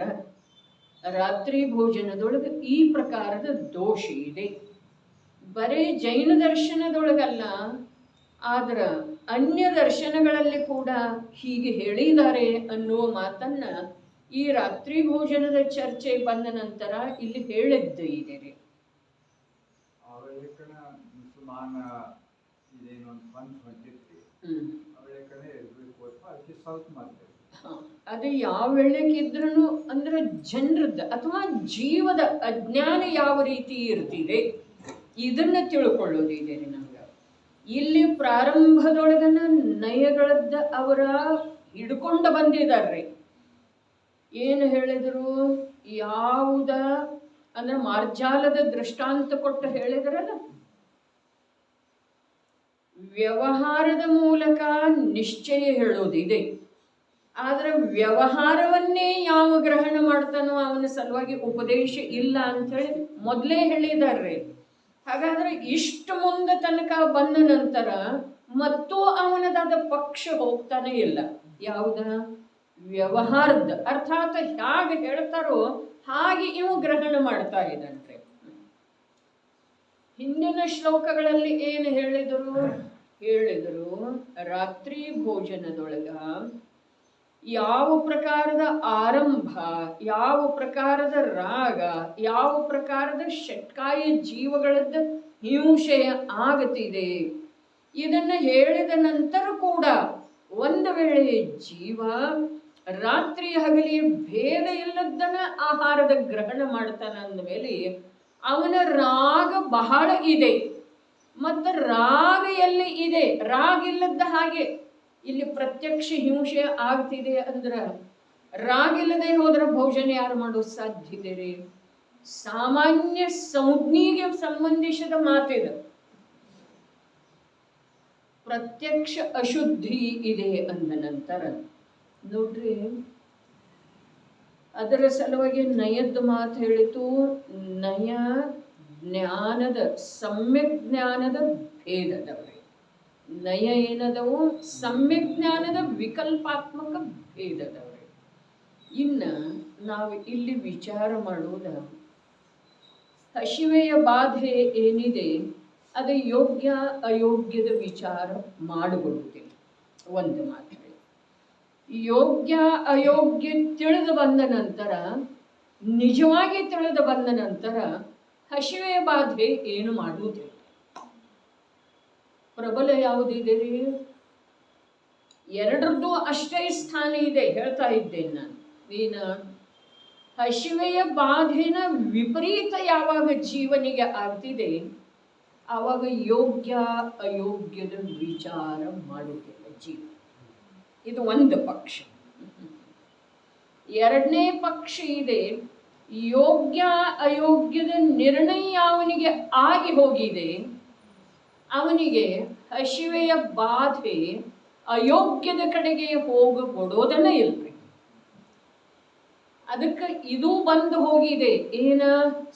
ರಾತ್ರಿ ಭೋಜನದೊಳಗೆ ಈ ಪ್ರಕಾರದ ದೋಷ ಇದೆ. ಬರೀ ಜೈನ ದರ್ಶನದೊಳಗಲ್ಲ, ಆದ್ರೆ ಅನ್ಯ ದರ್ಶನಗಳಲ್ಲಿ ಕೂಡ ಹೀಗೆ ಹೇಳಿದ್ದಾರೆ ಅನ್ನುವ ಮಾತನ್ನ ಈ ರಾತ್ರಿ ಭೋಜನದ ಚರ್ಚೆ ಬಂದ ನಂತರ ಇಲ್ಲಿ ಹೇಳಿದ್ದು ಇದೆ ರೀ. ಮುಸಲ್ಮಾನ ಇದೇನು ಒಂದು ಪಂಚ ಹೊಂಟಿರ್ತಿ ಅವಳೆ ಕಡೆ ಇರ್ಬೇಕು ಅಂತ ಅದಕ್ಕೆ ಸ್ವಲ್ಪ ಮಾಡ್ತೇವೆ. ಅದು ಯಾವ ವೇಳೆಗಿದ್ರೂ ಅಂದ್ರೆ ಜನರದ್ದು ಅಥವಾ ಜೀವದ ಅಜ್ಞಾನ ಯಾವ ರೀತಿ ಇರ್ತಿದೆ ಇದನ್ನ ತಿಳ್ಕೊಳ್ಳೋದಿದೆ ರೀ ನಮ್ಗೆ. ಇಲ್ಲಿ ಪ್ರಾರಂಭದೊಳಗನ ನಯಗಳದ್ದ ಅವರ ಹಿಡ್ಕೊಂಡು ಬಂದಿದಾರ್ರಿ. ಏನು ಹೇಳಿದ್ರು, ಯಾವುದ ಅಂದ್ರೆ ಮಾರ್ಜಾಲದ ದೃಷ್ಟಾಂತ ಕೊಟ್ಟು ಹೇಳಿದ್ರಲ್ಲ, ವ್ಯವಹಾರದ ಮೂಲಕ ನಿಶ್ಚಯ ಹೇಳೋದಿದೆ. ಆದ್ರೆ ವ್ಯವಹಾರವನ್ನೇ ಯಾವ ಗ್ರಹಣ ಮಾಡ್ತಾನೋ ಅವನ ಸಲುವಾಗಿ ಉಪದೇಶ ಇಲ್ಲ ಅಂತ ಹೇಳಿ ಮೊದಲೇ ಹೇಳಿದಾರ್ರಿ. ಹಾಗಾದ್ರೆ ಇಷ್ಟು ಮುಂದೆ ತನಕ ಬಂದ ನಂತರ ಮತ್ತೂ ಅವನದಾದ ಪಕ್ಷ ಹೋಗ್ತಾನೆ ಇಲ್ಲ. ಯಾವುದ ವ್ಯವಹಾರದ, ಅರ್ಥಾತ್ ಹೇಗೆ ಹೇಳ್ತಾರೋ ಹಾಗೆ ಇವು ಗ್ರಹಣ ಮಾಡ್ತಾ ಇದಂತೆ. ಹಿಂದಿನ ಶ್ಲೋಕಗಳಲ್ಲಿ ಏನು ಹೇಳಿದರು ರಾತ್ರಿ ಭೋಜನದೊಳಗ ಯಾವ ಪ್ರಕಾರದ ಆರಂಭ, ಯಾವ ಪ್ರಕಾರದ ರಾಗ, ಯಾವ ಪ್ರಕಾರದ ಷಟ್ಕಾಯ ಜೀವಗಳದ್ದ ಹಿಂಸೆ ಆಗತಿದೆ ಇದನ್ನ ಹೇಳಿದ ನಂತರ ಕೂಡ ಒಂದು ವೇಳೆ ಜೀವ ರಾತ್ರಿ ಹಗಲಿ ಭೇದ ಇಲ್ಲದನ್ನ ಆಹಾರದ ಗ್ರಹಣ ಮಾಡ್ತಾನ ಅಂದಮೇಲೆ ಅವನ ರಾಗ ಬಹಳ ಇದೆ. ಮತ್ತು ರಾಗ ಎಲ್ಲಿ ಇದೆ, ರಾಗ ಇಲ್ಲದ ಹಾಗೆ ಇಲ್ಲಿ ಪ್ರತ್ಯಕ್ಷ ಹಿಂಸೆ ಆಗ್ತಿದೆ ಅಂದ್ರೆ ರಾಗ ಇಲ್ಲದೆ ಹೋದ್ರೆ ಭೋಜನ ಯಾರು ಮಾಡೋದು ಸಾಧ್ಯತೆ ರೀ? ಸಾಮಾನ್ಯ ಸಂಜ್ಞೆಗೆ ಸಂಬಂಧಿಸಿದ ಮಾತಿದೆ. ಪ್ರತ್ಯಕ್ಷ ಅಶುದ್ಧಿ ಇದೆ ಅಂದ ನಂತರ ನೋಡ್ರಿ, ಅದರ ಸಲುವಾಗಿ ನಯದ ಮಾತು ಹೇಳಿತು. ನಯ ಜ್ಞಾನದ, ಸಮ್ಯಕ್ ಜ್ಞಾನದ ಭೇದದವರೇ. ನಯ ಏನದವು? ಸಮ್ಯಕ್ ಜ್ಞಾನದ ವಿಕಲ್ಪಾತ್ಮಕ ಭೇದದವರೇ. ಇನ್ನ ನಾವು ಇಲ್ಲಿ ವಿಚಾರ ಮಾಡುವುದ ಹಸಿವೆಯ ಬಾಧೆ ಏನಿದೆ ಅದು ಯೋಗ್ಯ ಅಯೋಗ್ಯದ ವಿಚಾರ ಮಾಡಿಕೊಳ್ಳುವುದಿಲ್ಲ. ಒಂದು ಮಾತು ಹೇಳಿ, ಯೋಗ್ಯ ಅಯೋಗ್ಯ ತಿಳಿದು ಬಂದ ನಂತರ, ನಿಜವಾಗಿ ತಿಳಿದು ಬಂದ ನಂತರ ಹಸಿವೆಯ ಬಾಧೆ ಏನು ಮಾಡುವುದಿಲ್ಲ. ಪ್ರಬಲ ಯಾವುದಿದೆ ರೀ? ಎರಡರದ್ದು ಅಷ್ಟೇ ಸ್ಥಾನ ಇದೆ. ಹೇಳ್ತಾ ಇದ್ದೇನೆ ನಾನು. ಏನ ಹಸಿವೆಯ ಬಾಧೆನ ವಿಪರೀತ ಯಾವಾಗ ಜೀವನಿಗೆ ಆಗ್ತಿದೆ ಆವಾಗ ಯೋಗ್ಯ ಅಯೋಗ್ಯದ ವಿಚಾರ ಮಾಡುವುದಿಲ್ಲ ಜೀವ. ಇದು ಒಂದು ಪಕ್ಷ. ಎರಡನೇ ಪಕ್ಷ ಇದೆ, ಯೋಗ್ಯ ಅಯೋಗ್ಯದ ನಿರ್ಣಯ ಅವನಿಗೆ ಆಗಿ ಹೋಗಿದೆ, ಅವನಿಗೆ ಹಸಿವೆಯ ಬಾಧೆ ಅಯೋಗ್ಯದ ಕಡೆಗೆ ಹೋಗಕೊಡೋದನ್ನ ಇಲ್ರಿ. ಅದಕ್ಕೆ ಇದು ಬಂದು ಹೋಗಿದೆ. ಏನ?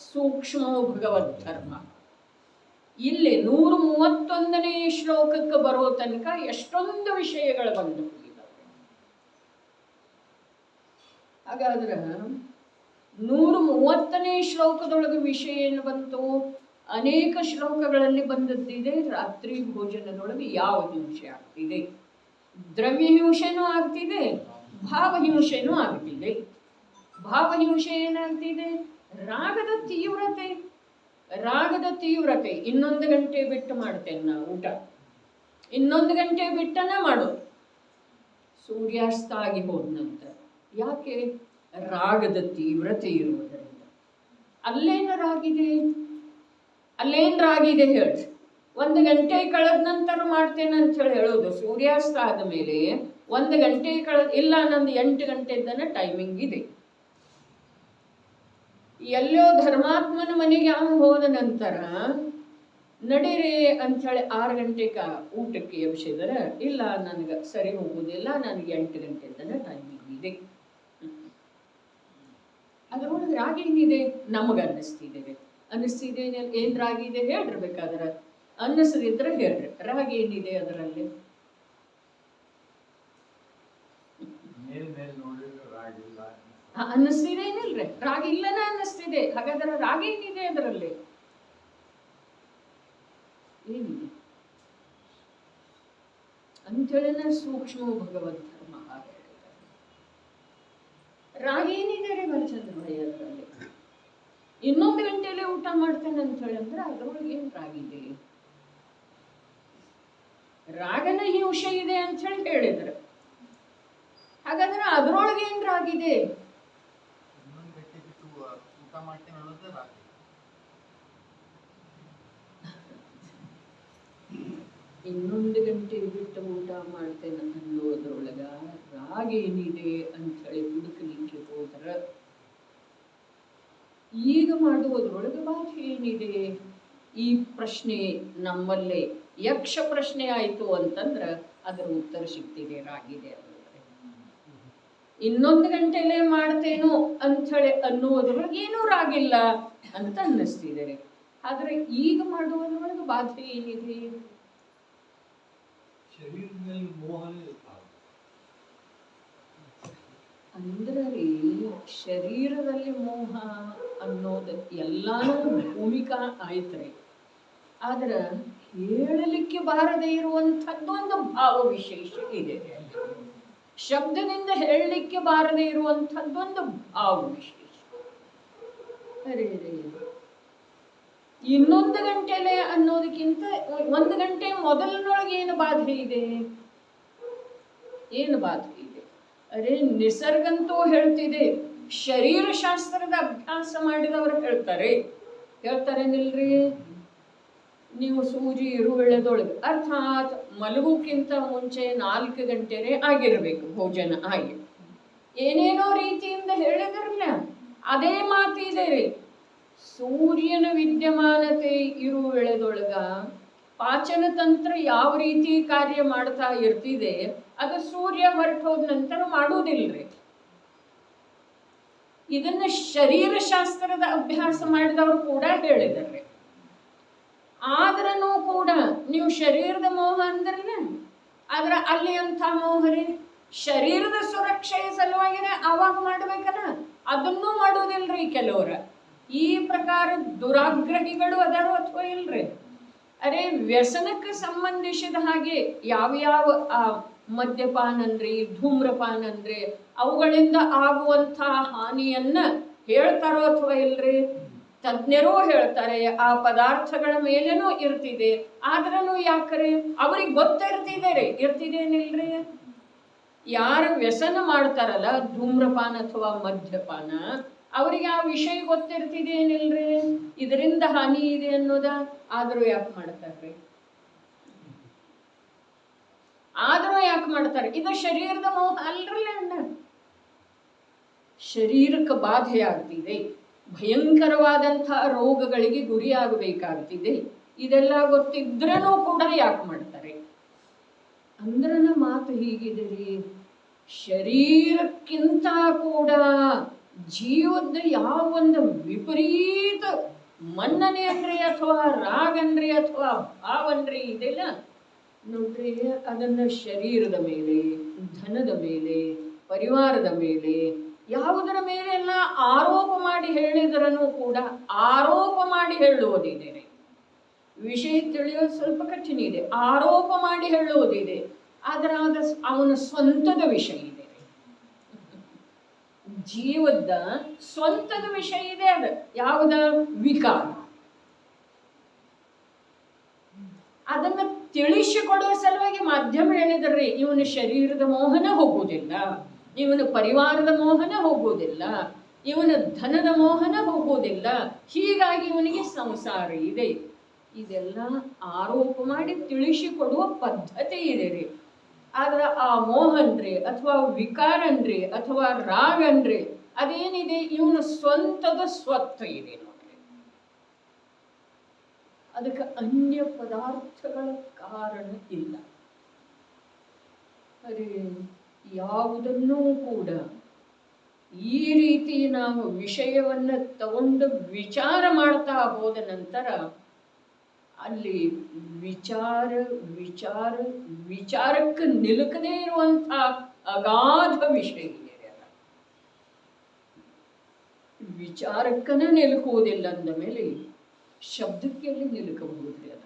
ಸೂಕ್ಷ್ಮ ಭಗವದ್ ಧರ್ಮ. ಇಲ್ಲಿ 131ನೇ ಶ್ಲೋಕಕ್ಕೆ ಬರೋ ತನಕ ಎಷ್ಟೊಂದು ವಿಷಯಗಳು ಬಂದು ಹೋಗಿದ್ದಾವೆ. ಹಾಗಾದ್ರೆ 130ನೇ ಶ್ಲೋಕದೊಳಗೆ ವಿಷಯ ಏನು ಬಂತು? ಅನೇಕ ಶ್ಲೋಕಗಳಲ್ಲಿ ಬಂದದ್ದಿದೆ. ರಾತ್ರಿ ಭೋಜನದೊಳಗೆ ಯಾವ ಹಿಂಸೆ ಆಗ್ತಿದೆ? ದ್ರವ್ಯ ಹಿಂಸೆನೂ ಆಗ್ತಿದೆ, ಭಾವಹಿಂಸೆನೂ ಆಗ್ತಿದೆ. ಭಾವಹಿಂಸೆ ಏನಾಗ್ತಿದೆ? ರಾಗದ ತೀವ್ರತೆ. ರಾಗದ ತೀವ್ರತೆ. 1 ಗಂಟೆ ಬಿಟ್ಟು ಮಾಡ್ತೇನೆ ನಾ ಊಟ, 1 ಗಂಟೆ ಬಿಟ್ಟನ ಮಾಡೋದು. ಸೂರ್ಯಾಸ್ತ ಆಗಿ ಹೋದ ನಂತರ. ಯಾಕೆ? ರಾಗದ ತೀವ್ರತೆ ಇರುವುದರಿಂದ. ಅಲ್ಲೇನು ರಾಗಿದೆ ಹೇಳ್ರಿ? 1 ಗಂಟೆ ಕಳೆದ ನಂತರ ಮಾಡ್ತೇನೆ ಅಂತ ಹೇಳೋದು. ಸೂರ್ಯಾಸ್ತ ಆದ ಮೇಲೆ 1 ಗಂಟೆ ಇಲ್ಲ, ನಂದು 8 ಗಂಟೆದನ ಟೈಮಿಂಗ್ ಇದೆ. ಎಲ್ಲೋ ಧರ್ಮಾತ್ಮನ ಮನೆಗೆ ಅವನು ಹೋದ ನಂತರ ನಡೀರಿ ಅಂಥೇಳಿ 6 ಗಂಟೆಗೆ ಊಟಕ್ಕೆ ಎಬ್ಸಿದರೆ, ಇಲ್ಲ ನನಗೆ ಸರಿ ಹೋಗುವುದಿಲ್ಲ, ನನಗೆ 8 ಗಂಟೆದನ ಟೈಮಿಂಗ್ ಇದೆ. ಅದರೊಳಗೆ ರಾಗ ಏನಿದೆ? ನಮಗೆ ಅನ್ನಿಸ್ತಿದೆ. ಏನು ರಾಗ ಇದೆ ಹೇಳ್ರಿ? ಬೇಕಾದ್ರೆ ಅನ್ನಿಸದಿದ್ರೆ ಹೇಳ್ರಿ. ರಾಗ ಏನಿದೆ ಅದರಲ್ಲಿ? ಅನ್ನಿಸ್ತಿದೆ ಏನಿಲ್ರಿ? ರಾಗ ಇಲ್ಲನ ಅನ್ನಿಸ್ತಿದೆ. ಹಾಗಾದ್ರೆ ರಾಗ ಏನಿದೆ ಅದರಲ್ಲಿ? ಏನಿದೆ ಅಂಥೇಳಿನ ಸೂಕ್ಷ್ಮ ಭಗವದ್ ಧರ್ಮ. ರಾಗ ಏನಿದೆ ರೀ ಬಲಚಂದ್ರ ಭಾಯಿ ಅದರಲ್ಲಿ? ಇನ್ನೊಂದು ಗಂಟೆಯಲ್ಲಿ ಊಟ ಮಾಡ್ತೇನೆ ಅಂತ ಹೇಳಿ ಅಂದ್ರೆ ಅದ್ರೊಳಗೆ ಏನು ರಾಗಿದೆ? ರಾಗನ ಹಿಂಸೆ ಇದೆ ಅಂತ ಹೇಳಿ ಹೇಳಿದ್ರು. ಹಾಗಾದ್ರೆ ಅದ್ರೊಳಗೆ ಏನ್ ರಾಗಿದೆ? ಊಟ ಮಾಡ್ತೇನೆ ಅನ್ನೋದೇ ರಾಗ. ಇನ್ನೊಂದು ಗಂಟೆ ಬಿಟ್ಟು ಊಟ ಮಾಡ್ತೇನೆ ಅನ್ನೋದ್ರೊಳಗ ರಾಗ ಏನಿದೆ ಅಂತ ಹೇಳಿ ಹುಡುಕಲಿಕ್ಕೆ ಹೋದ್ರ ಈಗ ಮಾಡುವುದ್ರೊಳಗೆ ಬಾಧೆ ಏನಿದೆ? ಈ ಪ್ರಶ್ನೆ ನಮ್ಮಲ್ಲೇ ಯಕ್ಷ ಪ್ರಶ್ನೆ ಆಯಿತು ಅಂತಂದ್ರೆ ಅದರ ಉತ್ತರ ಸಿಗ್ತಿದೆ ರಾಗಿದೆ ಅನ್ನೋದ್ರೆ. ಇನ್ನೊಂದು ಗಂಟೆಲೆ ಮಾಡ್ತೇನೋ ಅಂಥೇಳಿ ಅನ್ನೋದ್ರೊಳಗೆ ಏನೂ ರಾಗಿಲ್ಲ ಅಂತ ಅನ್ನಿಸ್ತಿದೆ. ಆದ್ರೆ ಈಗ ಮಾಡುವುದ್ರೊಳಗೆ ಬಾಧೆ ಏನಿದೆ? ಶರೀರದಲ್ಲಿ ಮೋಹನೇ ಅಂದ್ರೆ ರೀ, ಶರೀರದಲ್ಲಿ ಮೋಹ ಅನ್ನೋದು ಎಲ್ಲಾನು ಭೂಮಿಕಾ ಆಯ್ತ್ರಿ. ಆದ್ರೆ ಹೇಳಲಿಕ್ಕೆ ಬಾರದೇ ಇರುವಂಥದ್ದೊಂದು ಭಾವ ವಿಶೇಷ ಇದೆ. ಶಬ್ದದಿಂದ ಹೇಳಲಿಕ್ಕೆ ಬಾರದೇ ಇರುವಂಥದ್ದೊಂದು ಭಾವ ವಿಶೇಷ. ಅರೆ ಇನ್ನೊಂದು ಗಂಟೆಲೆ ಅನ್ನೋದಕ್ಕಿಂತ ಒಂದು ಗಂಟೆ ಮೊದಲಿನೊಳಗೆ ಏನು ಬಾಧೆ ಇದೆ? ಏನು ಬಾಧೆ ಇದೆ? ಅರೆ ನಿಸರ್ಗಂತೂ ಹೇಳ್ತಿದೆ, ಶರೀರ ಶಾಸ್ತ್ರದ ಅಭ್ಯಾಸ ಮಾಡಿದವರು ಹೇಳ್ತಾರೇನಿಲ್ರಿ? ನೀವು ಸೂಜಿ ಇರುವೆಳೆದೊಳಗೆ ಅರ್ಥಾತ್ ಮಲಗೋಕ್ಕಿಂತ ಮುಂಚೆ 4 ಗಂಟೆನೇ ಆಗಿರ್ಬೇಕು ಭೋಜನ ಆಗಿ. ಏನೇನೋ ರೀತಿಯಿಂದ ಹೇಳಿದ್ರಲ್ಲ, ಅದೇ ಮಾತಿದೆ ರೀ. ಸೂರ್ಯನ ವಿದ್ಯಮಾನತೆ ಇರುವೆಳೆದೊಳಗ ಪಾಚನ ತಂತ್ರ ಯಾವ ರೀತಿ ಕಾರ್ಯ ಮಾಡ್ತಾ ಇರ್ತಿದೆ, ಅದು ಸೂರ್ಯ ಹೊರಟೋದ ನಂತರ ಮಾಡುವುದಿಲ್ರಿ. ಇದನ್ನ ಶರೀರ ಶಾಸ್ತ್ರದ ಅಭ್ಯಾಸ ಮಾಡಿದವರು ಕೂಡ ಹೇಳಿದ್ದಾರೆ. ಆದ್ರೂ ಕೂಡ ನೀವು ಶರೀರದ ಮೋಹ ಅಂದ್ರಲ್ಲ, ಆದ್ರೆ ಅಲ್ಲಿ ಅಂತ ಮೋಹರಿ ಶರೀರದ ಸುರಕ್ಷೆಯ ಸಲುವಾಗಿನೇ ಅವಾಗ ಮಾಡ್ಬೇಕಲ್ಲ, ಅದನ್ನೂ ಮಾಡೋದಿಲ್ರಿ ಕೆಲವರ. ಈ ಪ್ರಕಾರ ದುರಾಗ್ರಹಿಗಳು ಅದಾರು ಅಥವಾ ಇಲ್ರಿ? ಅರೆ ವ್ಯಸನಕ್ಕೆ ಸಂಬಂಧಿಸಿದ ಹಾಗೆ ಯಾವ್ಯಾವ ಮದ್ಯಪಾನ ಅಂದ್ರಿ, ಧೂಮ್ರಪಾನ ಅಂದ್ರೆ ಅವುಗಳಿಂದ ಆಗುವಂಥ ಹಾನಿಯನ್ನ ಹೇಳ್ತಾರೋ ಅಥವಾ ಇಲ್ರಿ? ತಜ್ಞರೂ ಹೇಳ್ತಾರೆ ಆ ಪದಾರ್ಥಗಳ ಮೇಲೇನೂ ಇರ್ತಿದೆ. ಆದ್ರೂ ಯಾಕ್ರೆ ಅವ್ರಿಗೆ ಇರ್ತಿದೇನಿಲ್ರಿ? ಯಾರು ವ್ಯಸನ ಮಾಡ್ತಾರಲ್ಲ ಧೂಮ್ರಪಾನ ಅಥವಾ ಮದ್ಯಪಾನ, ಅವರಿಗೆ ಆ ವಿಷಯ ಗೊತ್ತಿರ್ತಿದೇನಿಲ್ರಿ? ಇದರಿಂದ ಹಾನಿ ಇದೆ ಅನ್ನೋದ. ಆದ್ರೂ ಯಾಕೆ ಮಾಡ್ತಾರ್ರಿ? ಇದು ಶರೀರದ ಮೋಹ ಅಲ್ರಲ್ಲ ಅಣ್ಣ. ಶರೀರಕ್ಕೆ ಬಾಧೆ ಆಗ್ತಿದೆ, ಭಯಂಕರವಾದಂತಹ ರೋಗಗಳಿಗೆ ಗುರಿಯಾಗಬೇಕಾಗ್ತಿದೆ. ಇದೆಲ್ಲ ಗೊತ್ತಿದ್ರೂ ಕೂಡ ಯಾಕೆ ಮಾಡ್ತಾರೆ? ಅಂದ್ರನ ಮಾತು ಹೀಗಿದೆ ರೀ, ಶರೀರಕ್ಕಿಂತ ಕೂಡ ಜೀವದ ಯಾವ ಒಂದು ವಿಪರೀತ ಮನ್ನಣೆ ಅನ್ರಿ ಅಥವಾ ರಾಗ ಅನ್ರಿ ಅಥವಾ ಭಾವನ್ರಿ ಇದೆಲ್ಲ ನೋಡ್ರಿ, ಅದನ್ನ ಶರೀರದ ಮೇಲೆ, ಧನದ ಮೇಲೆ, ಪರಿವಾರದ ಮೇಲೆ, ಯಾವುದರ ಮೇಲೆ ಎಲ್ಲ ಆರೋಪ ಮಾಡಿ ಹೇಳಿದ್ರೂ ಕೂಡ ಆರೋಪ ಮಾಡಿ ಹೇಳುವುದಿದೆ. ವಿಷಯ ತಿಳಿಯೋದು ಸ್ವಲ್ಪ ಕಠಿಣ ಇದೆ. ಆರೋಪ ಮಾಡಿ ಹೇಳುವುದಿದೆ, ಆದ್ರೆ ಅವನ ಸ್ವಂತದ ವಿಷಯ ಇದೆ. ಜೀವದ ಸ್ವಂತದ ವಿಷಯ ಇದೆ. ಅದು ಯಾವುದ? ವಿಕಾರ. ಅದನ್ನ ತಿಳಿಸಿಕೊಡುವ ಸಲುವಾಗಿ ಮಾಧ್ಯಮ ಹೇಳಿದ್ರಿ, ಇವನ ಶರೀರದ ಮೋಹನ ಹೋಗುವುದಿಲ್ಲ, ಇವನ ಪರಿವಾರದ ಮೋಹನ ಹೋಗುವುದಿಲ್ಲ, ಇವನ ಧನದ ಮೋಹನ ಹೋಗುವುದಿಲ್ಲ, ಹೀಗಾಗಿ ಇವನಿಗೆ ಸಂಸಾರ ಇದೆ. ಇದೆಲ್ಲ ಆರೋಪ ಮಾಡಿ ತಿಳಿಸಿಕೊಡುವ ಪದ್ಧತಿ ಇದೆ ರೀ. ಆದ್ರೆ ಆ ಮೋಹನ್ರಿ ಅಥವಾ ವಿಕಾರನ್ರಿ ಅಥವಾ ರಾಗನ್ರಿ ಅದೇನಿದೆ, ಇವನ ಸ್ವಂತದ ಸ್ವತ್ತು ಇದೆ ನೋಡ್ರಿ. ಅದಕ್ಕೆ ಅನ್ಯ ಪದಾರ್ಥಗಳ ಕಾರಣ ಇಲ್ಲ. ಅರೆ ಯಾವುದನ್ನೂ ಕೂಡ ಈ ರೀತಿ ನಾವು ವಿಷಯವನ್ನ ತಗೊಂಡು ವಿಚಾರ ಮಾಡ್ತಾ ಹೋದ ನಂತರ ಅಲ್ಲಿ ವಿಚಾರಕ್ಕೆ ನಿಲುಕದೇ ಇರುವಂತ ಅಗಾಧ ವಿಷಯ ಇದೆ. ವಿಚಾರಕ್ಕನೇ ನಿಲುಕುವುದಿಲ್ಲ ಅಂದ ಮೇಲೆ ಶಬ್ದಕ್ಕೆ ಅಲ್ಲಿ ನಿಲುಕಬಹುದ್ರಿ? ಅದ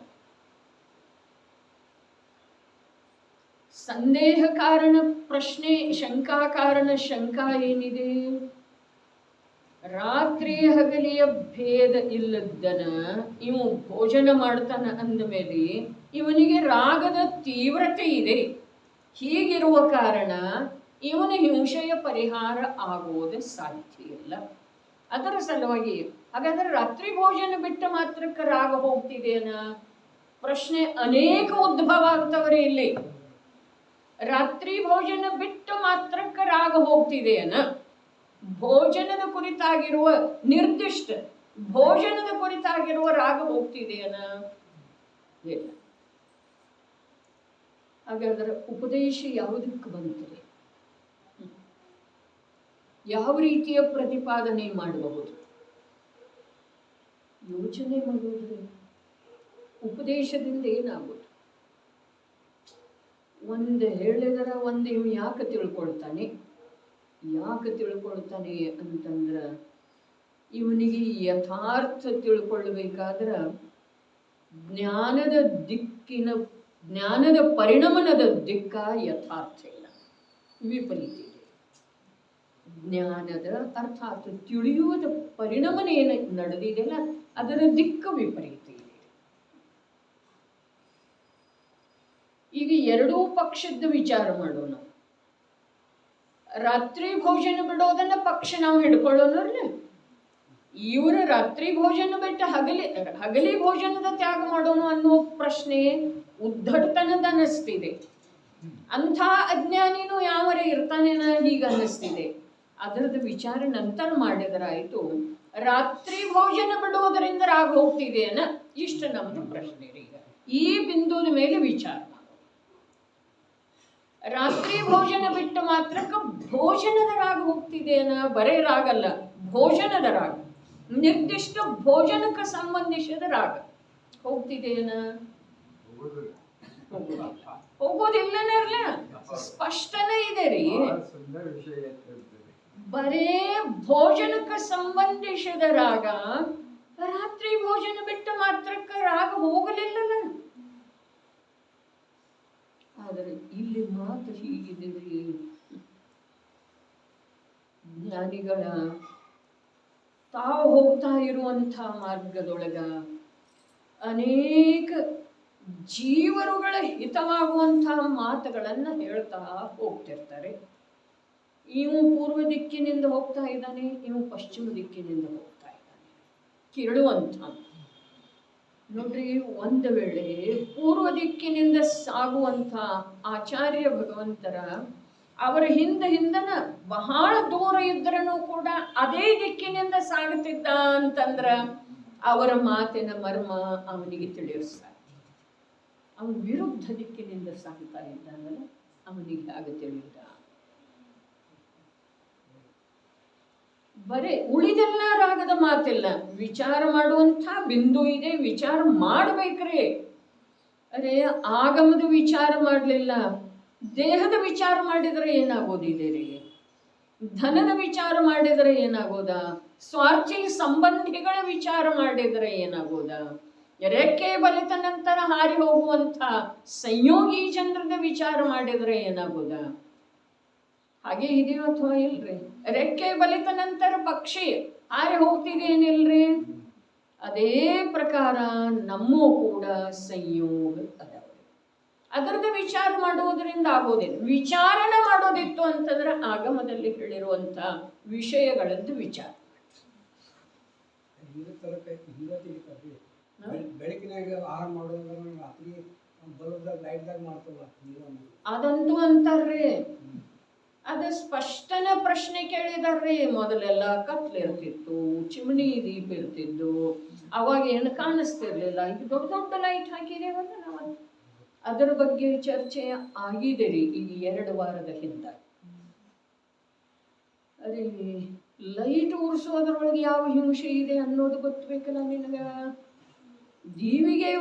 ಸಂದೇಹ ಕಾರಣ ಪ್ರಶ್ನೆ, ಶಂಕಾ ಕಾರಣ ಶಂಕಾ ಏನಿದೆ? ರಾತ್ರಿ ಹಗಲಿಯ ಭೇದ ಇಲ್ಲದನ ಇವು ಭೋಜನ ಮಾಡ್ತಾನ ಅಂದ ಮೇಲೆ ಇವನಿಗೆ ರಾಗದ ತೀವ್ರತೆ ಇದೆ. ಹೀಗಿರುವ ಕಾರಣ ಇವನ ಹಿಂಸೆಯ ಪರಿಹಾರ ಆಗುವುದು ಸಾಧ್ಯ ಇಲ್ಲ. ಅದರ ಸಲುವಾಗಿ ಹಾಗಾದ್ರೆ ರಾತ್ರಿ ಭೋಜನ ಬಿಟ್ಟ ಮಾತ್ರಕ್ಕೆ ರಾಗ ಹೋಗ್ತಿದೆಯನ ಪ್ರಶ್ನೆ ಅನೇಕ ಉದ್ಭವ ಆಗ್ತವ್ರೆ ಇಲ್ಲಿ. ರಾತ್ರಿ ಭೋಜನ ಬಿಟ್ಟ ಮಾತ್ರಕ್ಕೆ ರಾಗ ಹೋಗ್ತಿದೆಯನ, ಭೋಜನದ ಕುರಿತಾಗಿರುವ ನಿರ್ದಿಷ್ಟ ಭೋಜನದ ಕುರಿತಾಗಿರುವ ರಾಗ ಹೋಗ್ತಿದೆಯನ? ಇಲ್ಲ. ಹಾಗಾದ್ರೆ ಉಪದೇಶ ಯಾವುದಕ್ಕೆ ಬಂತದೆ? ಯಾವ ರೀತಿಯ ಪ್ರತಿಪಾದನೆ ಮಾಡಬಹುದು? ಯೋಚನೆ ಮಾಡುವುದ್ರೆ ಉಪದೇಶದಿಂದ ಏನಾಗೋದು? ಒಂದು ಹೇಳಿದರೆ ಒಂದು ಇವ್ ಯಾಕೆ ತಿಳ್ಕೊಳ್ತಾನೆ ಅಂತಂದ್ರ ಇವನಿಗೆ ಯಥಾರ್ಥ ತಿಳ್ಕೊಳ್ಬೇಕಾದ್ರೆ ಜ್ಞಾನದ ಪರಿಣಮನದ ದಿಕ್ಕ ಯಥಾರ್ಥ ಇಲ್ಲ, ವಿಪರೀತ ಇದೆ. ಜ್ಞಾನದ ಅರ್ಥಾತ್ ತಿಳಿಯುವುದ ಪರಿಣಮನ ಏನು ನಡೆದಿದೆಯಲ್ಲ ಅದರ ದಿಕ್ಕ ವಿಪರೀತ ಇದೆ. ಈಗ ಎರಡೂ ಪಕ್ಷದ ವಿಚಾರ ಮಾಡೋಣ. ರಾತ್ರಿ ಭೋಜನ ಬಿಡೋದನ್ನ ಪಕ್ಷ ನಾವು ಹಿಡ್ಕೊಳ್ಳೋಣ. ಇವರು ರಾತ್ರಿ ಭೋಜನ ಬಿಟ್ಟು ಹಗಲಿ ಭೋಜನದ ತ್ಯಾಗ ಮಾಡೋಣ ಅನ್ನೋ ಪ್ರಶ್ನೆ ಉದ್ದಟತನದ ಅನ್ನಿಸ್ತಿದೆ. ಅಂಥ ಅಜ್ಞಾನಿನೂ ಯಾವರೇ ಇರ್ತಾನೇನ ಹೀಗ ಅನ್ನಿಸ್ತಿದೆ. ಅದರದ ವಿಚಾರ ನಂತರ ಮಾಡಿದರಾಯ್ತು. ರಾತ್ರಿ ಭೋಜನ ಬಿಡುವುದರಿಂದ ರಾಗ ಹೋಗ್ತಿದೆಯನ? ಇಷ್ಟು ನಮ್ದು ಪ್ರಶ್ನೆ ಈಗ. ಈ ಬಿಂದುವಿನ ಮೇಲೆ ವಿಚಾರ ಮಾಡೋದು. ರಾತ್ರಿ ಭೋಜನ ಬಿಟ್ಟು ಮಾತ್ರಕ್ಕೆ ಭೋಜನದ ರಾಗ ಹೋಗ್ತಿದೆಯನ? ಬರೇ ರಾಗ ಅಲ್ಲ, ಭೋಜನದ ರಾಗ, ನಿರ್ದಿಷ್ಟ ಭೋಜನಕ್ಕೆ ಸಂಬಂಧಿಸಿದ ರಾಗ ಹೋಗ್ತಿದೆಯನ? ಹೋಗೋದಿಲ್ಲನೇ ಇರ್ಲ, ಸ್ಪಷ್ಟನೇ ಇದೆ ರೀ. ಬರೇ ಭೋಜನಕ್ಕೆ ಸಂಬಂಧಿಸಿದ ರಾಗ, ರಾತ್ರಿ ಭೋಜನ ಬಿಟ್ಟ ಮಾತ್ರಕ್ಕೆ ರಾಗ ಹೋಗಲಿಲ್ಲಲ್ಲ. ಆದರೆ ಇಲ್ಲಿ ಮಾತು ಹೀಗಿದೆ ರೀ. ಜ್ಞಾನಿಗಳ ತಾವು ಹೋಗ್ತಾ ಇರುವಂಥ ಮಾರ್ಗದೊಳಗ ಅನೇಕ ಜೀವರುಗಳ ಹಿತವಾಗುವಂಥ ಮಾತುಗಳನ್ನು ಹೇಳ್ತಾ ಹೋಗ್ತಿರ್ತಾರೆ. ಇವು ಪೂರ್ವ ದಿಕ್ಕಿನಿಂದ ಹೋಗ್ತಾ ಇದ್ದಾನೆ, ಇವು ಪಶ್ಚಿಮ ದಿಕ್ಕಿನಿಂದ ಹೋಗ್ತಾ ಇದ್ದಾನೆ ಕೇಳುವಂಥ. ನೋಡ್ರಿ, ಒಂದು ವೇಳೆ ಪೂರ್ವ ದಿಕ್ಕಿನಿಂದ ಸಾಗುವಂಥ ಆಚಾರ್ಯ ಭಗವಂತರ ಅವರ ಹಿಂದನ ಬಹಳ ದೂರ ಇದ್ರೂ ಕೂಡ ಅದೇ ದಿಕ್ಕಿನಿಂದ ಸಾಗುತ್ತಿದ್ದ ಅಂತಂದ್ರ ಅವರ ಮಾತಿನ ಮರ್ಮ ಅವನಿಗೆ ತಿಳಿಯಲು ಸಾಧ್ಯ. ಅವನು ವಿರುದ್ಧ ದಿಕ್ಕಿನಿಂದ ಸಾಗುತ್ತಾ ಇದ್ದಾನಲ್ಲ, ಅವನಿಗೆ ಆಗ ತಿಳಿಯುತ್ತ. ಬರೇ ಉಳಿದೆಲ್ಲ ರಾಗದ ಮಾತಿಲ್ಲ, ವಿಚಾರ ಮಾಡುವಂಥ ಬಿಂದು ಇದೆ, ವಿಚಾರ ಮಾಡ್ಬೇಕ್ರಿ. ಅರೆ ಆಗಮದ ವಿಚಾರ ಮಾಡಲಿಲ್ಲ, ದೇಹದ ವಿಚಾರ ಮಾಡಿದರೆ ಏನಾಗೋದಿದೆ ರೀ? ಧನದ ವಿಚಾರ ಮಾಡಿದರೆ ಏನಾಗೋದ? ಸ್ವಾರ್ಥಿ ಸಂಬಂಧಿಗಳ ವಿಚಾರ ಮಾಡಿದರೆ ಏನಾಗೋದ? ರೆಕ್ಕೆ ಬಲಿತ ನಂತರ ಹಾರಿ ಹೋಗುವಂಥ ಸಂಯೋಗಿ ಚಂದ್ರದ ವಿಚಾರ ಮಾಡಿದರೆ ಏನಾಗೋದ? ಹಾಗೆ ಇದೆಯೋ ಅಥವಾ ಇಲ್ರಿ? ರೆಕ್ಕೆ ಬಲಿತ ನಂತರ ಪಕ್ಷಿ ಹಾರಿ ಹೋಗ್ತಿದೇನಿಲ್ರಿ? ಅದೇ ಪ್ರಕಾರ ನಮ್ಮೂ ಕೂಡ ಸಂಯೋಗ ಅದಾವೆ. ಅದರದ ವಿಚಾರ ಮಾಡುವುದರಿಂದ ಆಗೋದಿಲ್ಲ. ವಿಚಾರಣೆ ಮಾಡೋದಿತ್ತು ಅಂತಂದ್ರೆ ಆಗಮದಲ್ಲಿ ಹೇಳಿರುವಂಥ ವಿಷಯಗಳದ್ದು ವಿಚಾರ. ಬೆಳಕಿನಾಗ ಆಹಾರ ಮಾಡೋದ್ರ ರಾತ್ರಿ ಬಲ್ಬ್ದಾಗ ಲೈಟ್ದಾಗ ಮಾಡ್ತಲ್ಲ, ಅದಂತೂ ಅಂತಾರ್ರಿ. ಅದು ಸ್ಪಷ್ಟನ ಪ್ರಶ್ನೆ ಕೇಳಿದಾರ್ರಿ. ಮೊದಲೆಲ್ಲ ಕತ್ಲಿರ್ತಿತ್ತು, ಚಿಮಣಿ ದೀಪ ಇರ್ತಿದ್ದು, ಅವಾಗ ಏನು ಕಾಣಿಸ್ತಿರ್ಲಿಲ್ಲ. ಈಗ ದೊಡ್ಡ ದೊಡ್ಡ ಲೈಟ್ ಹಾಕಿದೇವಲ್ಲ ನಾವು. ಅದರ ಬಗ್ಗೆ ಚರ್ಚೆ ಆಗಿದೆ ರೀ ಈಗ 2 ವಾರದ ಹಿಂದೆ. ಅದೇ ಲೈಟ್ ಉರ್ಸೋದ್ರೊಳಗೆ ಯಾವ ಹಿಂಸೆ ಇದೆ ಅನ್ನೋದು ಗೊತ್ತಬೇಕಲ್ಲ ನಿನಗ. ದೀವಿಗೆ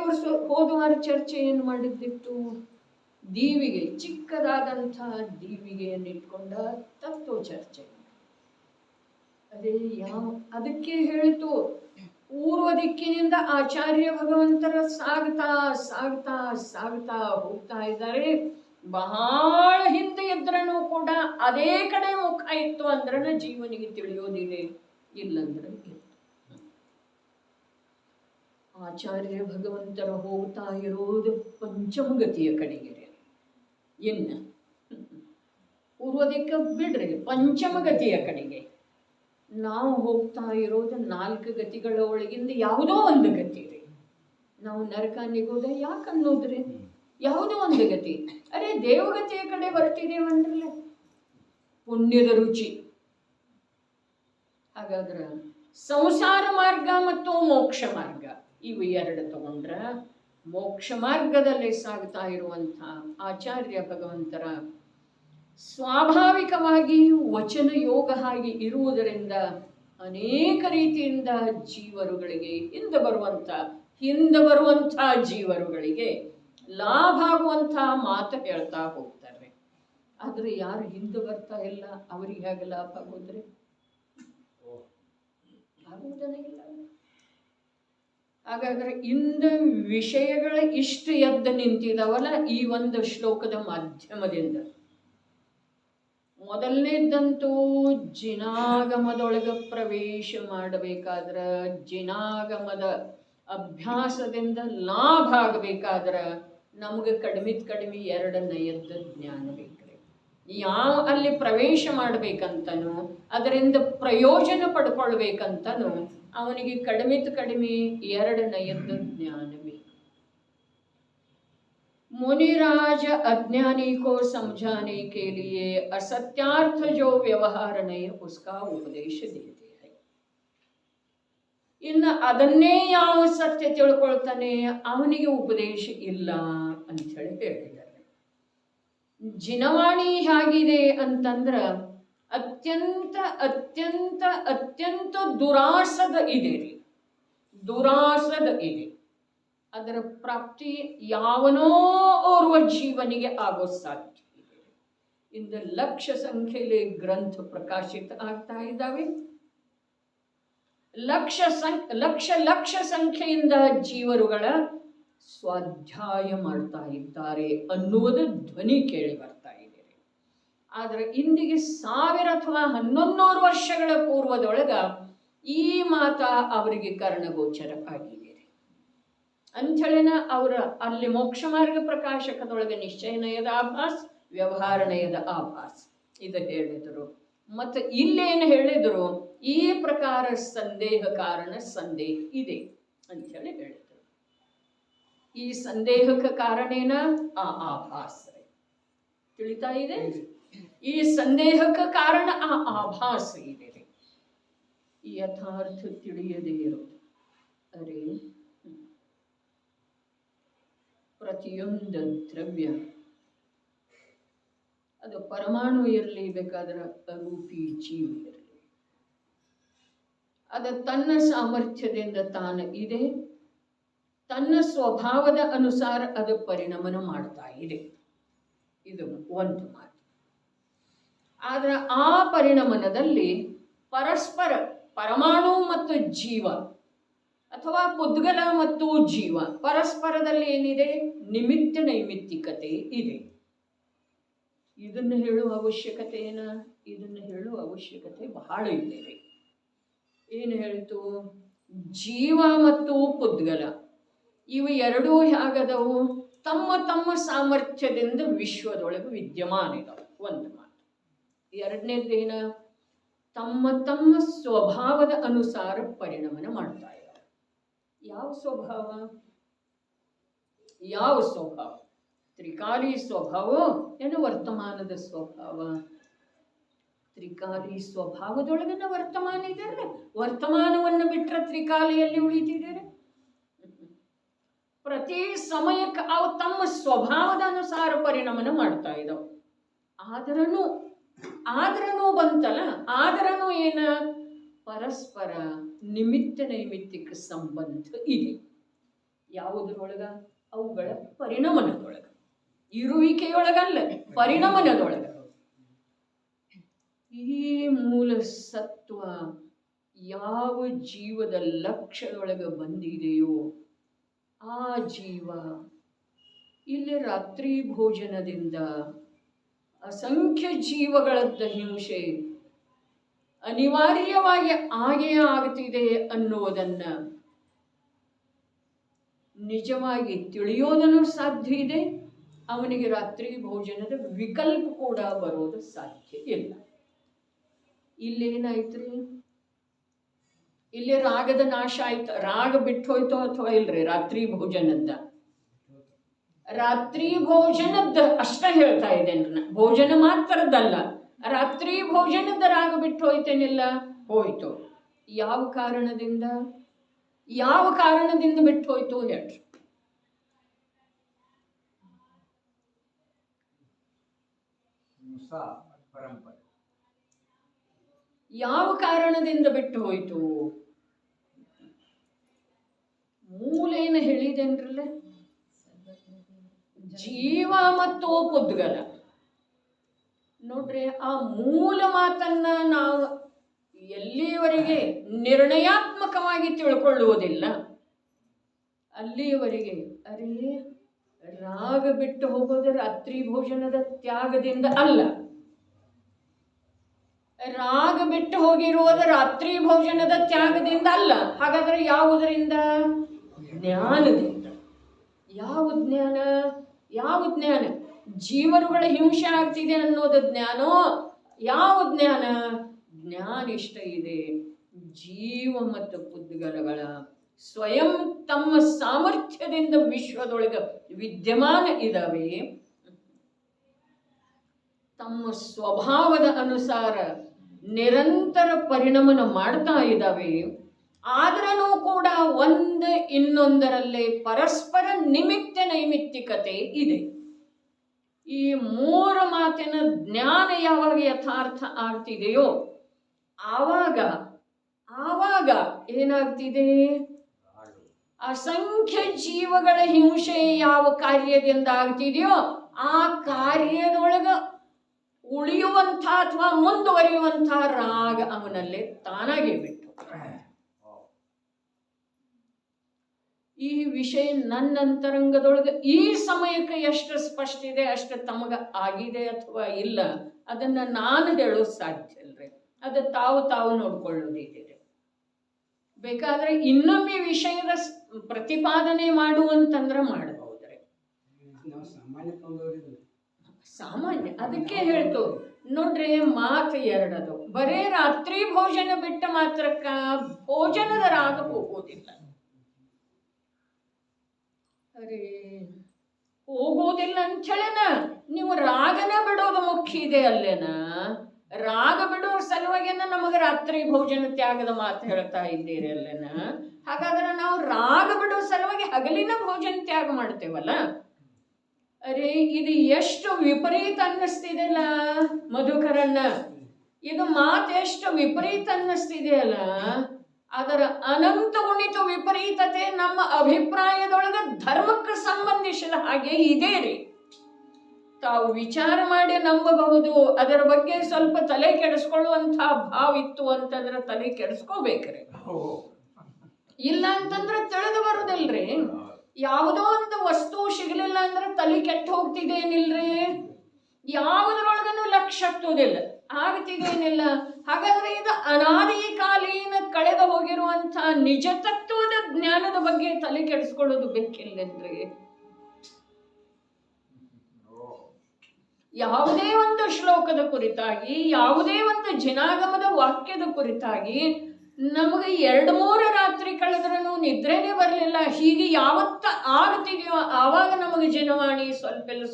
ಹೋದ ವಾರ ಚರ್ಚೆ ಏನು ಮಾಡಿದ್ದಿತ್ತು? ದೀವಿಗೆ, ಚಿಕ್ಕದಾದಂಥ ದೀವಿಗೆಯನ್ನು ಇಟ್ಕೊಂಡ ತತ್ವ ಚರ್ಚೆ. ಅದೇ ಅದಕ್ಕೆ ಹೇಳಿತು, ಪೂರ್ವ ದಿಕ್ಕಿನಿಂದ ಆಚಾರ್ಯ ಭಗವಂತರ ಸಾಗ್ತಾ ಸಾಗ್ತಾ ಸಾಗ್ತಾ ಹೋಗ್ತಾ ಇದ್ದಾರೆ. ಬಹಳ ಹಿಂದೆ ಇದ್ರೂ ಕೂಡ ಅದೇ ಕಡೆ ಮುಖ ಇತ್ತು ಅಂದ್ರನ ಜೀವನಿಗೆ ತಿಳಿಯೋದಿದೆ ಇಲ್ಲಂದ್ರೆ ಇಲ್ಲ. ಆಚಾರ್ಯ ಭಗವಂತರ ಹೋಗ್ತಾ ಇರೋದು ಪಂಚಮಗತಿಯ ಕಡೆಗೆ. ಇನ್ನು ಪೂರ್ವದಿಕ್ಕ ಬಿಡ್ರಿ, ಪಂಚಮಗತಿಯ ಕಡೆಗೆ. ನಾವು ಹೋಗ್ತಾ ಇರೋದು 4 ಗತಿಗಳ ಒಳಗಿಂದ ಯಾವುದೋ ಒಂದು ಗತಿ ರೀ. ನಾವು ನರಕ ನಿಗೋದ ಯಾಕೆ ಅನ್ನೋದ್ರಿ? ಯಾವುದೋ ಒಂದು ಗತಿ. ಅರೆ ದೇವಗತಿಯ ಕಡೆ ಬರ್ತಿದ್ದೇವಂದ್ರಲ್ಲ, ಪುಣ್ಯದ ರುಚಿ. ಹಾಗಾದ್ರೆ ಸಂಸಾರ ಮಾರ್ಗ ಮತ್ತು ಮೋಕ್ಷ ಮಾರ್ಗ ಇವು 2 ತಗೊಂಡ್ರ ಮೋಕ್ಷ ಮಾರ್ಗದಲ್ಲಿ ಸಾಗ್ತಾ ಇರುವಂಥ ಆಚಾರ್ಯ ಭಗವಂತರ ಸ್ವಾಭಾವಿಕವಾಗಿ ವಚನ ಯೋಗ ಆಗಿ ಇರುವುದರಿಂದ ಅನೇಕ ರೀತಿಯಿಂದ ಜೀವರುಗಳಿಗೆ ಹಿಂದೆ ಬರುವಂಥ ಜೀವರುಗಳಿಗೆ ಲಾಭ ಆಗುವಂಥ ಮಾತು ಹೇಳ್ತಾ ಹೋಗ್ತಾರೆ. ಆದರೆ ಯಾರು ಹಿಂದೆ ಬರ್ತಾ ಇಲ್ಲ ಅವರಿಗೆ ಹೇಗೆ ಲಾಭ ಆಗೋದ್ರಿ? ಆಗುವುದನೇ ಇಲ್ಲ. ಹಾಗಾದ್ರೆ ಇಂದ ವಿಷಯಗಳ ಇಷ್ಟು ಎದ್ದು ನಿಂತಿದಾವಲ್ಲ ಈ ಒಂದು ಶ್ಲೋಕದ ಮಾಧ್ಯಮದಿಂದ. ಮೊದಲನೇದಂತೂ ಜಿನಾಗಮದೊಳಗೆ ಪ್ರವೇಶ ಮಾಡಬೇಕಾದ್ರ, ಜಿನಾಗಮದ ಅಭ್ಯಾಸದಿಂದ ಲಾಭ ಆಗಬೇಕಾದ್ರ ನಮಗೆ ಕಡಿಮೆ 2 ನಯದ ಜ್ಞಾನ ಬೇಕ್ರಿ. ಯಾವ ಅಲ್ಲಿ ಪ್ರವೇಶ ಮಾಡಬೇಕಂತನೋ ಅದರಿಂದ ಪ್ರಯೋಜನ ಪಡ್ಕೊಳ್ಬೇಕಂತನೋ ಅವನಿಗೆ ಕಡಿಮೆ 2 ನಯದ ಜ್ಞಾನ ಬೇಕು. मुनिराज अज्ञानी को समझाने के लिए असत्यार्थ जो व्यवहार नहीं उसका उपदेश देते हैं. ಇನ್ನು ಅದನ್ನೇ ಯಾವ ಸತ್ಯ ತಿಳ್ಕೊಳ್ತಾನೆ ಅವನಿಗೆ ಉಪದೇಶ ಇಲ್ಲ ಅಂತ ಹೇಳಿ ಹೇಳಿದ್ದಾರೆ. ಜಿನವಾಣಿ ಹೇಗಿದೆ ಅಂತಂದ್ರ ಅತ್ಯಂತ ಅತ್ಯಂತ ಅತ್ಯಂತ ದುರಾಸದ ಇದೆ ರೀ, ದುರಾಸದ ಇದೆ. ಅದರ ಪ್ರಾಪ್ತಿ ಯಾವನೋ ಓರ್ವ ಜೀವನಿಗೆ ಆಗೋ ಸಾಧ್ಯ ಇದೆ. ಇಂದು ಲಕ್ಷ ಸಂಖ್ಯೆಯಲ್ಲಿ ಗ್ರಂಥ ಪ್ರಕಾಶಿತ ಆಗ್ತಾ ಇದ್ದಾವೆ. ಲಕ್ಷ ಸಂಖ್ಯೆಯಿಂದ ಜೀವರುಗಳ ಸ್ವಾಧ್ಯಾಯ ಮಾಡ್ತಾ ಇದ್ದಾರೆ ಅನ್ನುವುದು ಧ್ವನಿ ಕೇಳಿ ಬರ್ತಾ ಇದೆ. ಆದರೆ ಇಂದಿಗೆ 1000 ಅಥವಾ 1100 ವರ್ಷಗಳ ಪೂರ್ವದೊಳಗ ಈ ಮಾತ ಅವರಿಗೆ ಕರ್ಣಗೋಚರ ಆಗಿದೆ ಅಂಥೇಳಿನ ಅವರ ಅಲ್ಲಿ ಮೋಕ್ಷ ಮಾರ್ಗ ಪ್ರಕಾಶಕದೊಳಗೆ ನಿಶ್ಚಯ ನಯದ ಆಭಾಸ್, ವ್ಯವಹಾರ ನಯದ ಆಭಾಸ್ ಇದು ಹೇಳಿದರು. ಮತ್ತು ಇಲ್ಲೇನು ಹೇಳಿದರು? ಈ ಪ್ರಕಾರ ಸಂದೇಹ ಕಾರಣ ಸಂದೇಹ ಇದೆ ಅಂಥೇಳಿ ಹೇಳಿದರು. ಈ ಸಂದೇಹಕ್ಕೆ ಕಾರಣೇನ ಆ ಆಭಾಸ ತಿಳಿತಾ ಇದೆ. ಈ ಸಂದೇಹಕ್ಕೆ ಕಾರಣ ಆ ಆಭಾಸ ಇದೆ. ಈ ಯಥಾರ್ಥ ತಿಳಿಯದೇ ಇರೋದು. ಅರೆ ಪ್ರತಿಯೊಂದು ದ್ರವ್ಯ ಅದು ಪರಮಾಣು ಇರಲಿ, ಬೇಕಾದ್ರೆ ಅರೂಪಿ ಜೀವ ಇರಲಿ, ಅದು ತನ್ನ ಸಾಮರ್ಥ್ಯದಿಂದ ತಾನು ಇದೆ, ತನ್ನ ಸ್ವಭಾವದ ಅನುಸಾರ ಅದು ಪರಿಣಮನ ಮಾಡ್ತಾ ಇದೆ. ಇದು ಒಂದು ಮಾತು. ಆದ್ರೆ ಆ ಪರಿಣಮನದಲ್ಲಿ ಪರಸ್ಪರ ಪರಮಾಣು ಮತ್ತು ಜೀವ ಅಥವಾ ಪುದ್ಗಲ ಮತ್ತು ಜೀವ ಪರಸ್ಪರದಲ್ಲಿ ಏನಿದೆ? ನಿಮಿತ್ತ ನೈಮಿತ್ತಿಕತೆ ಇದೆ. ಇದನ್ನು ಹೇಳುವ ಅವಶ್ಯಕತೆ ಇದನ್ನು ಹೇಳುವ ಅವಶ್ಯಕತೆ ಬಹಳ ಇದೆ. ಏನು ಹೇಳಿತು? ಜೀವ ಮತ್ತು ಪುದ್ಗಲ ಇವು 2 ಹೇಗದವು? ತಮ್ಮ ತಮ್ಮ ಸಾಮರ್ಥ್ಯದಿಂದ ವಿಶ್ವದೊಳಗೆ ವಿದ್ಯಮಾನ ಇದಾವೆ. ಒಂದು ಮಾತು. 2ನೇದೇನ? ತಮ್ಮ ತಮ್ಮ ಸ್ವಭಾವದ ಅನುಸಾರ ಪರಿಣಮನ ಮಾಡ್ತಾ ಇದ್ದಾರೆ. ಯಾವ ಸ್ವಭಾವ? ಯಾವ ಸ್ವಭಾವ? ತ್ರಿಕಾಲಿ ಸ್ವಭಾವ ಏನು ವರ್ತಮಾನದ ಸ್ವಭಾವ? ತ್ರಿಕಾಲಿ ಸ್ವಭಾವದೊಳಗನ ವರ್ತಮಾನ ಇದ್ದಾರೆ. ವರ್ತಮಾನವನ್ನು ಬಿಟ್ಟರೆ ತ್ರಿಕಾಲಿಯಲ್ಲಿ ಉಳಿತಿದ್ದಾರೆ. ಪ್ರತಿ ಸಮಯಕ್ಕೆ ಅವು ತಮ್ಮ ಸ್ವಭಾವದ ಅನುಸಾರ ಪರಿಣಮನ ಮಾಡ್ತಾ ಇದ್ದಾವೆ. ಆದ್ರೂ ಬಂತಲ್ಲ, ಆದ್ರೂ ಏನ? ಪರಸ್ಪರ ನಿಮಿತ್ತ ನೈಮಿತ್ತಿಕ ಸಂಬಂಧ ಇದೆ. ಯಾವುದರೊಳಗ? ಅವುಗಳ ಪರಿಣಮನದೊಳಗ, ಇರುವಿಕೆಯೊಳಗಲ್ಲ, ಪರಿಣಮನದೊಳಗ. ಈ ಮೂಲ ಸತ್ವ ಯಾವ ಜೀವದ ಲಕ್ಷ್ಯದೊಳಗೆ ಬಂದಿದೆಯೋ ಆ ಜೀವ ಇಲ್ಲಿ ರಾತ್ರಿ ಭೋಜನದಿಂದ ಅಸಂಖ್ಯ ಜೀವಗಳದ್ದ ಹಿಂಸೆ, ಅನಿವಾರ್ಯವಾಗಿ ಆಗೇ ಆಗ್ತಿದೆ ಅನ್ನುವುದನ್ನು ನಿಜವಾಗಿ ತಿಳಿಯೋದನ್ನು ಸಾಧ್ಯ ಇದೆ. ಅವನಿಗೆ ರಾತ್ರಿ ಭೋಜನದ ವಿಕಲ್ಪ ಕೂಡ ಬರೋದು ಸಾಧ್ಯ ಇಲ್ಲ. ಇಲ್ಲೇನಾಯ್ತ್ರಿ? ಇಲ್ಲಿ ರಾಗದ ನಾಶ ಆಯ್ತು. ರಾಗ ಬಿಟ್ಟು ಹೋಯ್ತೋ ಅಥವಾ ಇಲ್ರಿ? ರಾತ್ರಿ ಭೋಜನದ ಅಷ್ಟ ಹೇಳ್ತಾ ಇದ್ದೇನೆ. ಭೋಜನ ಮಾತ್ರದ್ದಲ್ಲ, ರಾತ್ರಿ ಭೋಜನದ ರಾಗ ಬಿಟ್ಟು ಹೋಯ್ತೇನಿಲ್ಲ? ಹೋಯ್ತು. ಯಾವ ಕಾರಣದಿಂದ ಬಿಟ್ಟು ಹೋಯ್ತು ಹೇಳ್ರಿ? ಪರಂಪರೆ. ಯಾವ ಕಾರಣದಿಂದ ಬಿಟ್ಟು ಹೋಯ್ತು? ಮೂಲೇನ ಹೇಳಿದೇನ್ರಲ್ಲ, ಜೀವ ಮತ್ತು ಪುದ್ಗಲ. ನೋಡ್ರಿ, ಆ ಮೂಲ ಮಾತನ್ನ ನಾವು ಎಲ್ಲಿಯವರೆಗೆ ನಿರ್ಣಯಾತ್ಮಕವಾಗಿ ತಿಳ್ಕೊಳ್ಳುವುದಿಲ್ಲ ಅಲ್ಲಿಯವರೆಗೆ ಅರೇ ರಾಗ ಬಿಟ್ಟು ಹೋಗೋದು ರಾತ್ರಿ ಭೋಜನದ ತ್ಯಾಗದಿಂದ ಅಲ್ಲ, ರಾಗ ಬಿಟ್ಟು ಹೋಗಿರುವುದು ರಾತ್ರಿ ಭೋಜನದ ತ್ಯಾಗದಿಂದ ಅಲ್ಲ. ಹಾಗಾದ್ರೆ ಯಾವುದರಿಂದ? ಜ್ಞಾನದಿಂದ. ಯಾವ ಜ್ಞಾನ? ಜೀವರುಗಳ ಹಿಂಸೆ ಆಗ್ತಿದೆ ಅನ್ನೋದು ಜ್ಞಾನೋ? ಯಾವ ಜ್ಞಾನ? ಜ್ಞಾನಿಷ್ಠ ಇದೆ. ಜೀವ ಮತ್ತು ಪುದ್ಗಲಗಳ ಸ್ವಯಂ ತಮ್ಮ ಸಾಮರ್ಥ್ಯದಿಂದ ವಿಶ್ವದೊಳಗೆ ವಿದ್ಯಮಾನ ಇದ್ದಾವೆ. ತಮ್ಮ ಸ್ವಭಾವದ ಅನುಸಾರ ನಿರಂತರ ಪರಿಣಾಮನ ಮಾಡ್ತಾ ಇದ್ದಾವೆ. ಆದ್ರೂ ಕೂಡ ಒಂದು ಇನ್ನೊಂದರಲ್ಲೇ ಪರಸ್ಪರ ನಿಮಿತ್ತ ನೈಮಿತ್ತಿಕತೆ ಇದೆ. ಈ ಮೂರು ಮಾತಿನ ಜ್ಞಾನ ಯಾವಾಗ ಯಥಾರ್ಥ ಆಗ್ತಿದೆಯೋ ಆವಾಗ ಏನಾಗ್ತಿದೆ? ಅಸಂಖ್ಯ ಜೀವಗಳ ಹಿಂಸೆ ಯಾವ ಕಾರ್ಯದಿಂದ ಆಗ್ತಿದೆಯೋ ಆ ಕಾರ್ಯದೊಳಗ ಉಳಿಯುವಂಥ ಅಥವಾ ಮುಂದುವರಿಯುವಂಥ ರಾಗ ಅವನಲ್ಲೇ ತಾನಾಗೆ ಬಿಟ್ಟು. ಈ ವಿಷಯ ನನ್ನ ಅಂತರಂಗದೊಳಗೆ ಈ ಸಮಯಕ್ಕೆ ಎಷ್ಟು ಸ್ಪಷ್ಟ ಇದೆ, ಅಷ್ಟು ತಮಗ ಆಗಿದೆ ಅಥವಾ ಇಲ್ಲ, ಅದನ್ನ ನಾನು ಹೇಳೋದು ಸಾಧ್ಯ ಇಲ್ರಿ. ಅದು ತಾವು ನೋಡ್ಕೊಳ್ಳೋದಿದೆ. ಬೇಕಾದ್ರೆ ಇನ್ನೊಮ್ಮೆ ವಿಷಯದ ಪ್ರತಿಪಾದನೆ ಮಾಡುವಂತಂದ್ರೆ ಮಾಡಬಹುದ್ರಿ. ಸಾಮಾನ್ಯ ಅದಕ್ಕೆ ಹೇಳ್ತು ನೋಡ್ರಿ, ಮಾತು ಎರಡದು. ಬರೇ ರಾತ್ರಿ ಭೋಜನ ಬಿಟ್ಟ ಮಾತ್ರಕ್ಕ ಭೋಜನದ ರಾಗ ಹೋಗೋದಿಲ್ಲ. ಅರೇ ಹೋಗೋದಿಲ್ಲ ಅಂಥೇಳನ ನೀವು ರಾಗನ ಬಿಡೋದು ಮುಖ್ಯ ಇದೆ ಅಲ್ಲೇನ. ರಾಗ ಬಿಡೋ ಸಲುವಾಗಿನ ನಮಗೆ ರಾತ್ರಿ ಭೋಜನ ತ್ಯಾಗದ ಮಾತು ಹೇಳ್ತಾ ಇದ್ದೀರಿ ಅಲ್ಲೇನ. ಹಾಗಾದ್ರೆ ನಾವು ರಾಗ ಬಿಡೋ ಸಲುವಾಗಿ ಹಗಲಿನ ಭೋಜನ ತ್ಯಾಗ ಮಾಡ್ತೇವಲ್ಲ. ಅರೇ ಇದು ಎಷ್ಟು ವಿಪರೀತ ಅನ್ನಿಸ್ತಿದೆಯಲ್ಲ ಮಧುಕರಣ್ಣ, ಇದು ಮಾತು ಎಷ್ಟು ವಿಪರೀತ ಅನ್ನಿಸ್ತಿದೆಯಲ್ಲ. ಅದರ ಅನಂತ ಗುಣಿತ ವಿಪರೀತತೆ ನಮ್ಮ ಅಭಿಪ್ರಾಯದೊಳಗ ಧರ್ಮಕ್ಕೆ ಸಂಬಂಧಿಸಿದ ಹಾಗೆ ಇದೆ ರೀ. ತಾವು ವಿಚಾರ ಮಾಡಿ ನಂಬಬಹುದು. ಅದರ ಬಗ್ಗೆ ಸ್ವಲ್ಪ ತಲೆ ಕೆಡಿಸ್ಕೊಳ್ಳುವಂತಹ ಭಾವ ಇತ್ತು ಅಂತಂದ್ರೆ ತಲೆ ಕೆಡಿಸ್ಕೋಬೇಕ್ರಿ. ಇಲ್ಲ ಅಂತಂದ್ರೆ ತಿಳಿದು ಬರುದಿಲ್ರಿ. ಯಾವುದೋ ಒಂದು ವಸ್ತು ಸಿಗಲಿಲ್ಲ ಅಂದ್ರೆ ತಲೆ ಕೆಟ್ಟು ಹೋಗ್ತಿದೇನಿಲ್ರಿ. ಯಾವುದ್ರೊಳಗನು ಲಕ್ಷ್ಯ ಹತ್ತೋದಿಲ್ಲ, ಆಗ್ತಿದೇನಿಲ್ಲ. ಹಾಗಾದ್ರೆ ಇದು ಅನಾದಿ ಕಾಲೀನ ಕಳೆದು ಹೋಗಿರುವಂತಹ ನಿಜ ತತ್ವದ ಜ್ಞಾನದ ಬಗ್ಗೆ ತಲೆ ಕೆಡಿಸ್ಕೊಳ್ಳೋದು ಬೇಕಿಲ್ಲಂದ್ರಿ. ಯಾವುದೇ ಒಂದು ಶ್ಲೋಕದ ಕುರಿತಾಗಿ, ಯಾವುದೇ ಒಂದು ಜಿನಾಗಮದ ವಾಕ್ಯದ ಕುರಿತಾಗಿ ನಮಗೆ 2-3 ರಾತ್ರಿ ಕಳೆದ್ರೂ ನಿದ್ರೆನೇ ಬರಲಿಲ್ಲ. ಹೀಗೆ ಯಾವತ್ತ ಆಗ್ತಿದೆಯೋ ಆವಾಗ ನಮಗೆ ಜನವಾಣಿ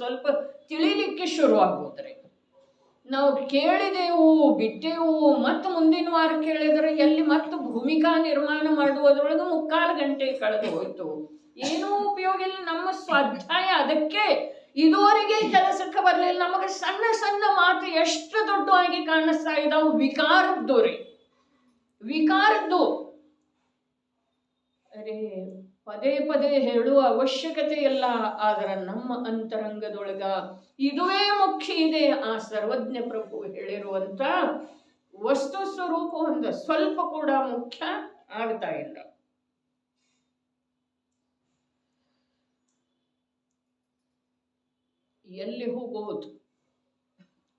ಸ್ವಲ್ಪ ತಿಳಿಲಿಕ್ಕೆ ಶುರುವಾಗ್ಬೋದ್ರಿ. ನಾವು ಕೇಳಿದೆವು, ಬಿಟ್ಟೆವು, ಮತ್ತು ಮುಂದಿನ ವಾರ ಕೇಳಿದ್ರೆ ಎಲ್ಲಿ ಮತ್ತು ಭೂಮಿಕಾ ನಿರ್ಮಾಣ ಮಾಡುವುದರೊಳಗೆ 3/4 ಗಂಟೆ ಕಳೆದು ಹೋಯ್ತು. ಏನೂ ಉಪಯೋಗ ಇಲ್ಲ. ನಮ್ಮ ಸ್ವಾಧ್ಯಾಯ ಅದಕ್ಕೆ ಇದುವರೆಗೆ ಕೆಲಸಕ್ಕೆ ಬರಲಿಲ್ಲ. ನಮಗೆ ಸಣ್ಣ ಸಣ್ಣ ಮಾತು ಎಷ್ಟು ದೊಡ್ಡವಾಗಿ ಕಾಣಿಸ್ತಾ ಇದ್ದಾವೆ. ವಿಕಾರದ್ದು ರೀ, ವಿಕಾರದ್ದು. ಅರೇ ಪದೇ ಪದೇ ಹೇಳುವ ಅವಶ್ಯಕತೆ ಇಲ್ಲ. ಆದ್ರೆ ನಮ್ಮ ಅಂತರಂಗದೊಳಗ ಇದುವೇ ಮುಖ್ಯ ಇದೆ. ಆ ಸರ್ವಜ್ಞ ಪ್ರಭು ಹೇಳಿರುವಂತ ವಸ್ತು ಸ್ವರೂಪ ಒಂದು ಸ್ವಲ್ಪ ಕೂಡ ಮುಖ್ಯ ಆಗ್ತಾ ಇಲ್ಲ. ಎಲ್ಲಿ ಹೋಗೋದು,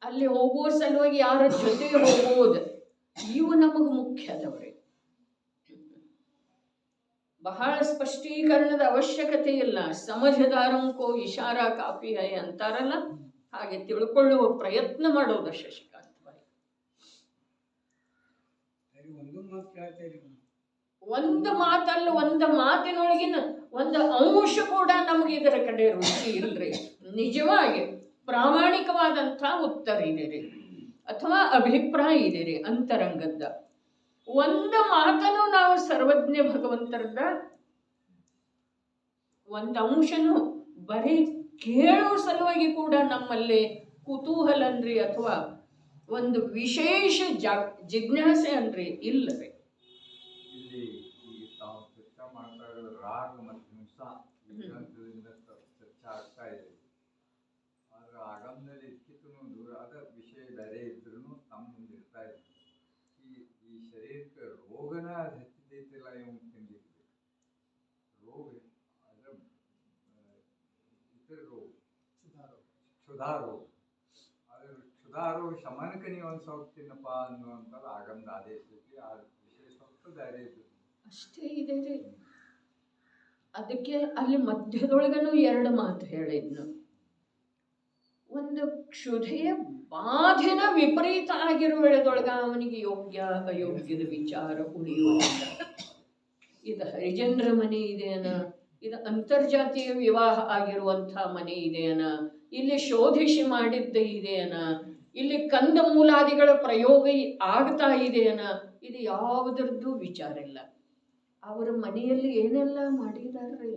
ಅಲ್ಲಿ ಹೋಗುವ ಸಲುವಾಗಿ ಯಾರ ಜೊತೆ ಹೋಗುವುದು, ಇವು ನಮಗೆ ಮುಖ್ಯ ಅದವ್ರೆ. ಬಹಳ ಸ್ಪಷ್ಟೀಕರಣದ ಅವಶ್ಯಕತೆ ಇಲ್ಲ. ಸಮझदारों ಇಶಾರಾ ಕಾಫಿ ಹೈ ಅಂತಾರಲ್ಲ, ಹಾಗೆ ತಿಳ್ಕೊಳ್ಳುವ ಪ್ರಯತ್ನ ಮಾಡೋದು ಶಶಿಕಾಂತ್ ಬಾಯಿ. ಒಂದು ಮಾತು ಕೇಳ್ತೇರಿ, ಒಂದು ಮಾತಲ್ಲ, ಒಂದು ಮಾತಿನೊಳಗಿನ ಒಂದು ಅಂಶ ಕೂಡ ನಮಗೆ ಇದರ ಕಡೆ ರುಚಿ ಇಲ್ರಿ. ನಿಜವಾಗಿ ಪ್ರಾಮಾಣಿಕವಾದಂಥ ಉತ್ತರ ಇದೆ ರೀ, ಅಥವಾ ಅಭಿಪ್ರಾಯ ಇದೆ ರೀ ಅಂತರಂಗದ. ಒಂದು ಮಾತನ್ನು ನಾವು ಸರ್ವಜ್ಞ ಭಗವಂತರದ ಒಂದು ಅಂಶನು ಬರೀ ಕೇಳೋ ಸಲುವಾಗಿ ಕೂಡ ನಮ್ಮಲ್ಲಿ ಕುತೂಹಲ ಅನ್ರಿ, ಅಥವಾ ಒಂದು ವಿಶೇಷ ಜಿಜ್ಞಾಸೆ ಅನ್ರಿ ಇಲ್ಲವೇ. ಇಲ್ಲಿ ಈ ತಾವು ಚರ್ಚೆ ಮಾಡ್ತಾ ಇರೋದು ರಾಗ ಮತ್ತು ಹಿಂಸ ಈ ಗ್ರಂಥದಿಂದ ಚರ್ಚೆ ಆಗ್ತಾ ಇದೆ. ಆದ್ರೆ ಆಗಮದಲ್ಲಿ ಇದಕ್ಕಿಂತನೂ ದೂರಾದ ವಿಷಯ ಬೇರೆ ಇದ್ರೂ ತಮ್ಮ ಮುಂದೆ ಇರ್ತಾ ಇದೆ. ಈ ಶರೀರಕ್ಕೆ ರೋಗನ ಹಚ್ಚಿದೈತಿಲ್ಲ ಇವ್ ತಿಂದಿತ್ತು ರೋಗ, ಅದ್ರ ಇತರ ರೋಗ ಕ್ಷುಧಾರೋಗ. ಅದ್ರ ಕ್ಷುಧಾರೋಗ ಶಮನಕ್ಕೆ ನೀವು ಒಂದು ಸ್ವಲ್ಪ ತಿನ್ನಪ್ಪ ಅನ್ನುವಂಥದ್ದು ಆಗಮದ ಆದೇಶ ಐತಿ. ಆ ವಿಷಯ ಸ್ವಲ್ಪ ಬೇರೆ ಇದ್ದು ಅಷ್ಟೇ ಇದೆ ರೀ. ಅದಕ್ಕೆ ಅಲ್ಲಿ ಮಧ್ಯದೊಳಗನು ಎರಡು ಮಾತು ಹೇಳಿದ್ನು. ಒಂದು ಕ್ಷುಧೆಯ ಬಾಧೆನ ವಿಪರೀತ ಆಗಿರುವುದೊಳಗ ಅವನಿಗೆ ಯೋಗ್ಯ ಅಯೋಗ್ಯದ ವಿಚಾರ ಉಳಿಯುವುದಿಲ್ಲ. ಇದು ಹರಿಜನರ ಮನೆ ಇದೆಯನ, ಇದು ಅಂತರ್ಜಾತೀಯ ವಿವಾಹ ಆಗಿರುವಂಥ ಮನೆ ಇದೆಯನ, ಇಲ್ಲಿ ಶೋಧಿಸಿ ಮಾಡಿದ್ದ ಇದೆಯನ, ಇಲ್ಲಿ ಕಂದ ಮೂಲಾದಿಗಳ ಪ್ರಯೋಗ ಆಗ್ತಾ ಇದೆಯನ, ಇದು ಯಾವುದರದ್ದು ವಿಚಾರ ಇಲ್ಲ. ಅವರ ಮನೆಯಲ್ಲಿ ಏನೆಲ್ಲ ಮಾಡಿದಾರ್ರಿ,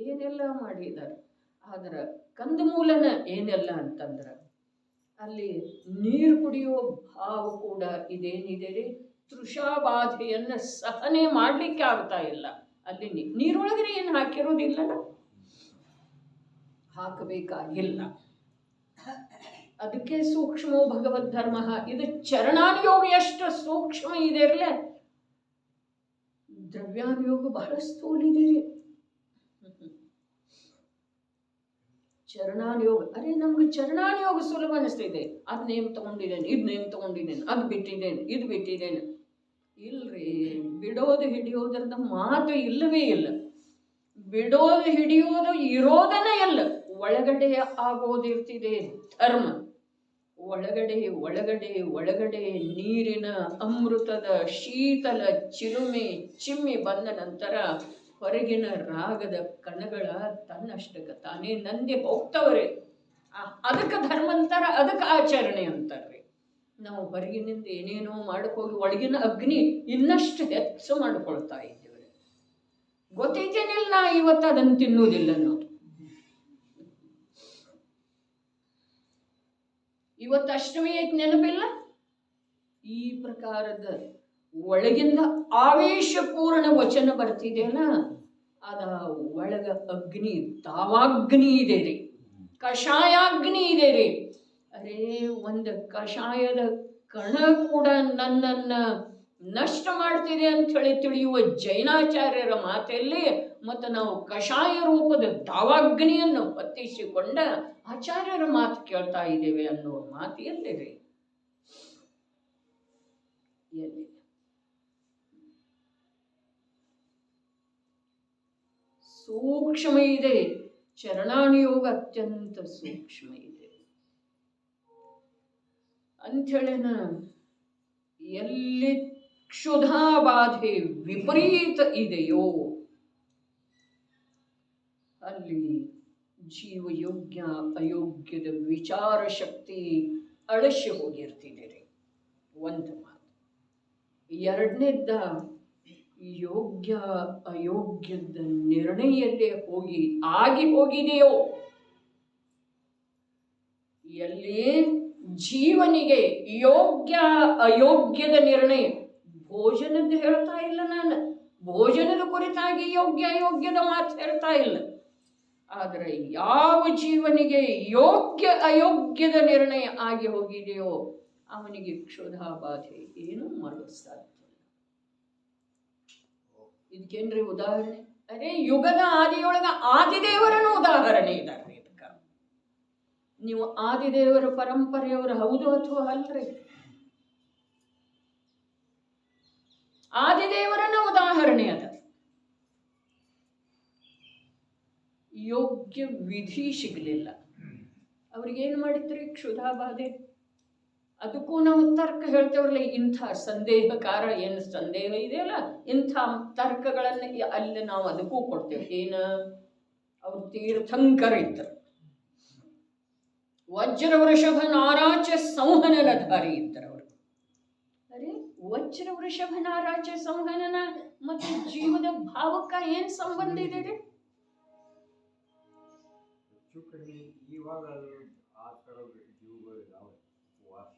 ಏನೆಲ್ಲ ಮಾಡಿದ್ದಾರೆ. ಆದ್ರೆ ಕಂದಮೂಲನ ಏನೆಲ್ಲ ಅಂತಂದ್ರ ಅಲ್ಲಿ ನೀರು ಕುಡಿಯೋ ಭಾವ ಕೂಡ ಇದೇನಿದೆ ರೀ, ತೃಷಾಬಾಧೆಯನ್ನು ಸಹನೆ ಮಾಡಲಿಕ್ಕೆ ಆಗ್ತಾ ಇಲ್ಲ. ಅಲ್ಲಿ ನೀರೊಳಗಡೆ ಏನು ಹಾಕಿರೋದಿಲ್ಲ, ಹಾಕಬೇಕಾಗಿಲ್ಲ. ಅದಕ್ಕೆ ಸೂಕ್ಷ್ಮೋ ಭಗವದ್ ಧರ್ಮ. ಇದು ಚರಣಾನುಯೋಗ ಎಷ್ಟು ಸೂಕ್ಷ್ಮ ಇದೆ ಇರಲೇ, ದ್ರವ್ಯಾನುಯೋಗ ಬಹಳ ಸ್ಥೂಲಿದೆ ರೀ. ಚರಣಾನುಯೋಗ, ಅರೆ ನಮ್ಗೆ ಚರಣಾನುಯೋಗ ಸುಲಭ ಅನಿಸ್ತಿದೆ. ಅದು ನೇಮ್ ತಗೊಂಡಿದ್ದೇನೆ, ಇದು ನೇಮ್ ತಗೊಂಡಿದ್ದೇನೆ, ಅದು ಬಿಟ್ಟಿದ್ದೇನೆ, ಇದು ಬಿಟ್ಟಿದ್ದೇನೆ. ಇಲ್ರಿ, ಬಿಡೋದು ಹಿಡಿಯೋದ್ರದ ಮಾತು ಇಲ್ಲವೇ ಇಲ್ಲ. ಬಿಡೋದು ಹಿಡಿಯೋದು ಇರೋದನ್ನ ಎಲ್ಲ ಒಳಗಡೆ ಆಗೋದಿರ್ತಿದೆ ಧರ್ಮ. ಒಳಗಡೆ ಒಳಗಡೆ ಒಳಗಡೆ ನೀರಿನ ಅಮೃತದ ಶೀತಲ ಚಿಲುಮೆ ಚಿಮ್ಮಿ ಬಂದ ನಂತರ ಹೊರಗಿನ ರಾಗದ ಕಣಗಳ ತನ್ನಷ್ಟಕ್ಕೆ ತಾನೇ ನಂದಿ ಹೋಗ್ತವ್ರೆ. ಅದಕ್ಕೆ ಧರ್ಮ ಅಂತಾರ, ಅದಕ್ಕೆ ಆಚರಣೆ ಅಂತಾರ್ರಿ. ನಾವು ಹೊರಗಿನಿಂದ ಏನೇನೋ ಮಾಡ್ಕೋಗಿ ಒಳಗಿನ ಅಗ್ನಿ ಇನ್ನಷ್ಟು ಹೆಚ್ಚು ಮಾಡ್ಕೊಳ್ತಾ ಇದ್ದೇವೆ. ಗೊತ್ತೈತೇನಿಲ್ಲ, ನಾ ಇವತ್ತು ಅದನ್ನು ತಿನ್ನುವುದಿಲ್ಲ. ನಾವು ಇವತ್ತು ಅಷ್ಟಮಿ ಐತಿ, ನೆನಪಿಲ್ಲ? ಈ ಪ್ರಕಾರದ ಒಳಗಿಂದ ಆವೇಶಪೂರ್ಣ ವಚನ ಬರ್ತಿದೆಯಲ್ಲ, ಅದ ಒಳಗ ಅಗ್ನಿ ತಾವಾಗ್ನಿ ಇದೆ ರೀ, ಕಷಾಯಾಗ್ನಿ ಇದೆ ರೀ. ಅರೇ ಒಂದು ಕಷಾಯದ ಕಣ ಕೂಡ ನನ್ನನ್ನ ನಷ್ಟ ಮಾಡ್ತಿದೆ ಅಂತ ಹೇಳಿ ತಿಳಿಯುವ ಜೈನಾಚಾರ್ಯರ ಮಾತೆಯಲ್ಲಿ, ಮತ್ತು ನಾವು ಕಷಾಯ ರೂಪದ ತಾವಾಗ್ನಿಯನ್ನು ಹೊತ್ತಿಸಿಕೊಂಡ ಆಚಾರ್ಯರ ಮಾತು ಕೇಳ್ತಾ ಇದ್ದೇವೆ ಅನ್ನುವ ಮಾತು ಎಲ್ಲಿದೆ? ಎಲ್ಲಿ? ಸೂಕ್ಷ್ಮ ಇದೆ. ಚರಣಾನುಯೋಗ ಅತ್ಯಂತ ಸೂಕ್ಷ್ಮ ಇದೆ ಅಂಥೇಳಿನ ಎಲ್ಲಿ ಕ್ಷುಧಾಬಾಧೆ ವಿಪರೀತ ಇದೆಯೋ ಅಲ್ಲಿ ಜೀವಯೋಗ್ಯ ಅಯೋಗ್ಯದ ವಿಚಾರ ಶಕ್ತಿ ಅಳಸಿ ಹೋಗಿರ್ತಿದೆ ರೀ. ಒಂದು ಮಾತು. ಎರಡನೇದ್ದ ಯೋಗ್ಯ ಅಯೋಗ್ಯದ ನಿರ್ಣಯಲ್ಲೇ ಆಗಿ ಹೋಗಿದೆಯೋ, ಎಲ್ಲಿ ಜೀವನಿಗೆ ಯೋಗ್ಯ ಅಯೋಗ್ಯದ ನಿರ್ಣಯ, ಭೋಜನದ ಹೇಳ್ತಾ ಇಲ್ಲ ನಾನು, ಭೋಜನದ ಕುರಿತಾಗಿ ಯೋಗ್ಯ ಅಯೋಗ್ಯದ ಮಾತು ಹೇಳ್ತಾ ಇಲ್ಲ. ಆದರೆ ಯಾವ ಜೀವನಿಗೆ ಯೋಗ್ಯ ಅಯೋಗ್ಯದ ನಿರ್ಣಯ ಆಗಿ ಹೋಗಿದೆಯೋ ಅವನಿಗೆ ಕ್ಷುಧಾಬಾಧೆ ಏನೂ ಮಾಡಲು ಸಾಧ್ಯ ಇಲ್ಲ. ಇದಕ್ಕೇನ್ರಿ ಉದಾಹರಣೆ? ಅದೇ ಯುಗದ ಆದಿಯೊಳಗ ಆದಿದೇವರನ್ನು ಉದಾಹರಣೆ ಇದ್ದಾರೆ. ಇದಕ್ಕ ನೀವು ಆದಿದೇವರ ಪರಂಪರೆಯವರು ಹೌದು ಅಥವಾ ಅಲ್ರಿ? ಯೋಗ್ಯ ವಿಧಿ ಸಿಗಲಿಲ್ಲ. ಅವ್ರಿಗೇನು ಮಾಡಿದ್ರಿ ಕ್ಷುಧಾಬಾಧೆ. ಅದಕ್ಕೂ ನಾವು ತರ್ಕ ಹೇಳ್ತೇವಲ್ಲ, ಇಂಥ ಸಂದೇಹಕಾರ ಏನು ಸಂದೇಹ ಇದೆಯಲ್ಲ, ಇಂಥ ತರ್ಕಗಳನ್ನು ಅಲ್ಲಿ ನಾವು ಅದಕ್ಕೂ ಕೊಡ್ತೇವೆ. ಏನು, ಅವ್ರು ತೀರ್ಥಂಕರ ಇದ್ದರು, ವಜ್ರ ವೃಷಭ ನಾರಾಚ ಸಂಹನನಧಾರಿ ಇದ್ದರು ಅವರು. ಅರೆ, ವಜ್ರ ವೃಷಭ ನಾರಾಚ ಸಂಹನನ ಮತ್ತು ಜೀವದ ಭಾವಕ್ಕ ಏನು ಸಂಬಂಧ ಇದೆ ರೀ? ಹೆಚ್ಚು ಕಡಿಮೆ ಇವಾಗ ಆ ಥರದ ಜೀವಗಳು ಇದಾವೆ. ಉಪವಾಸ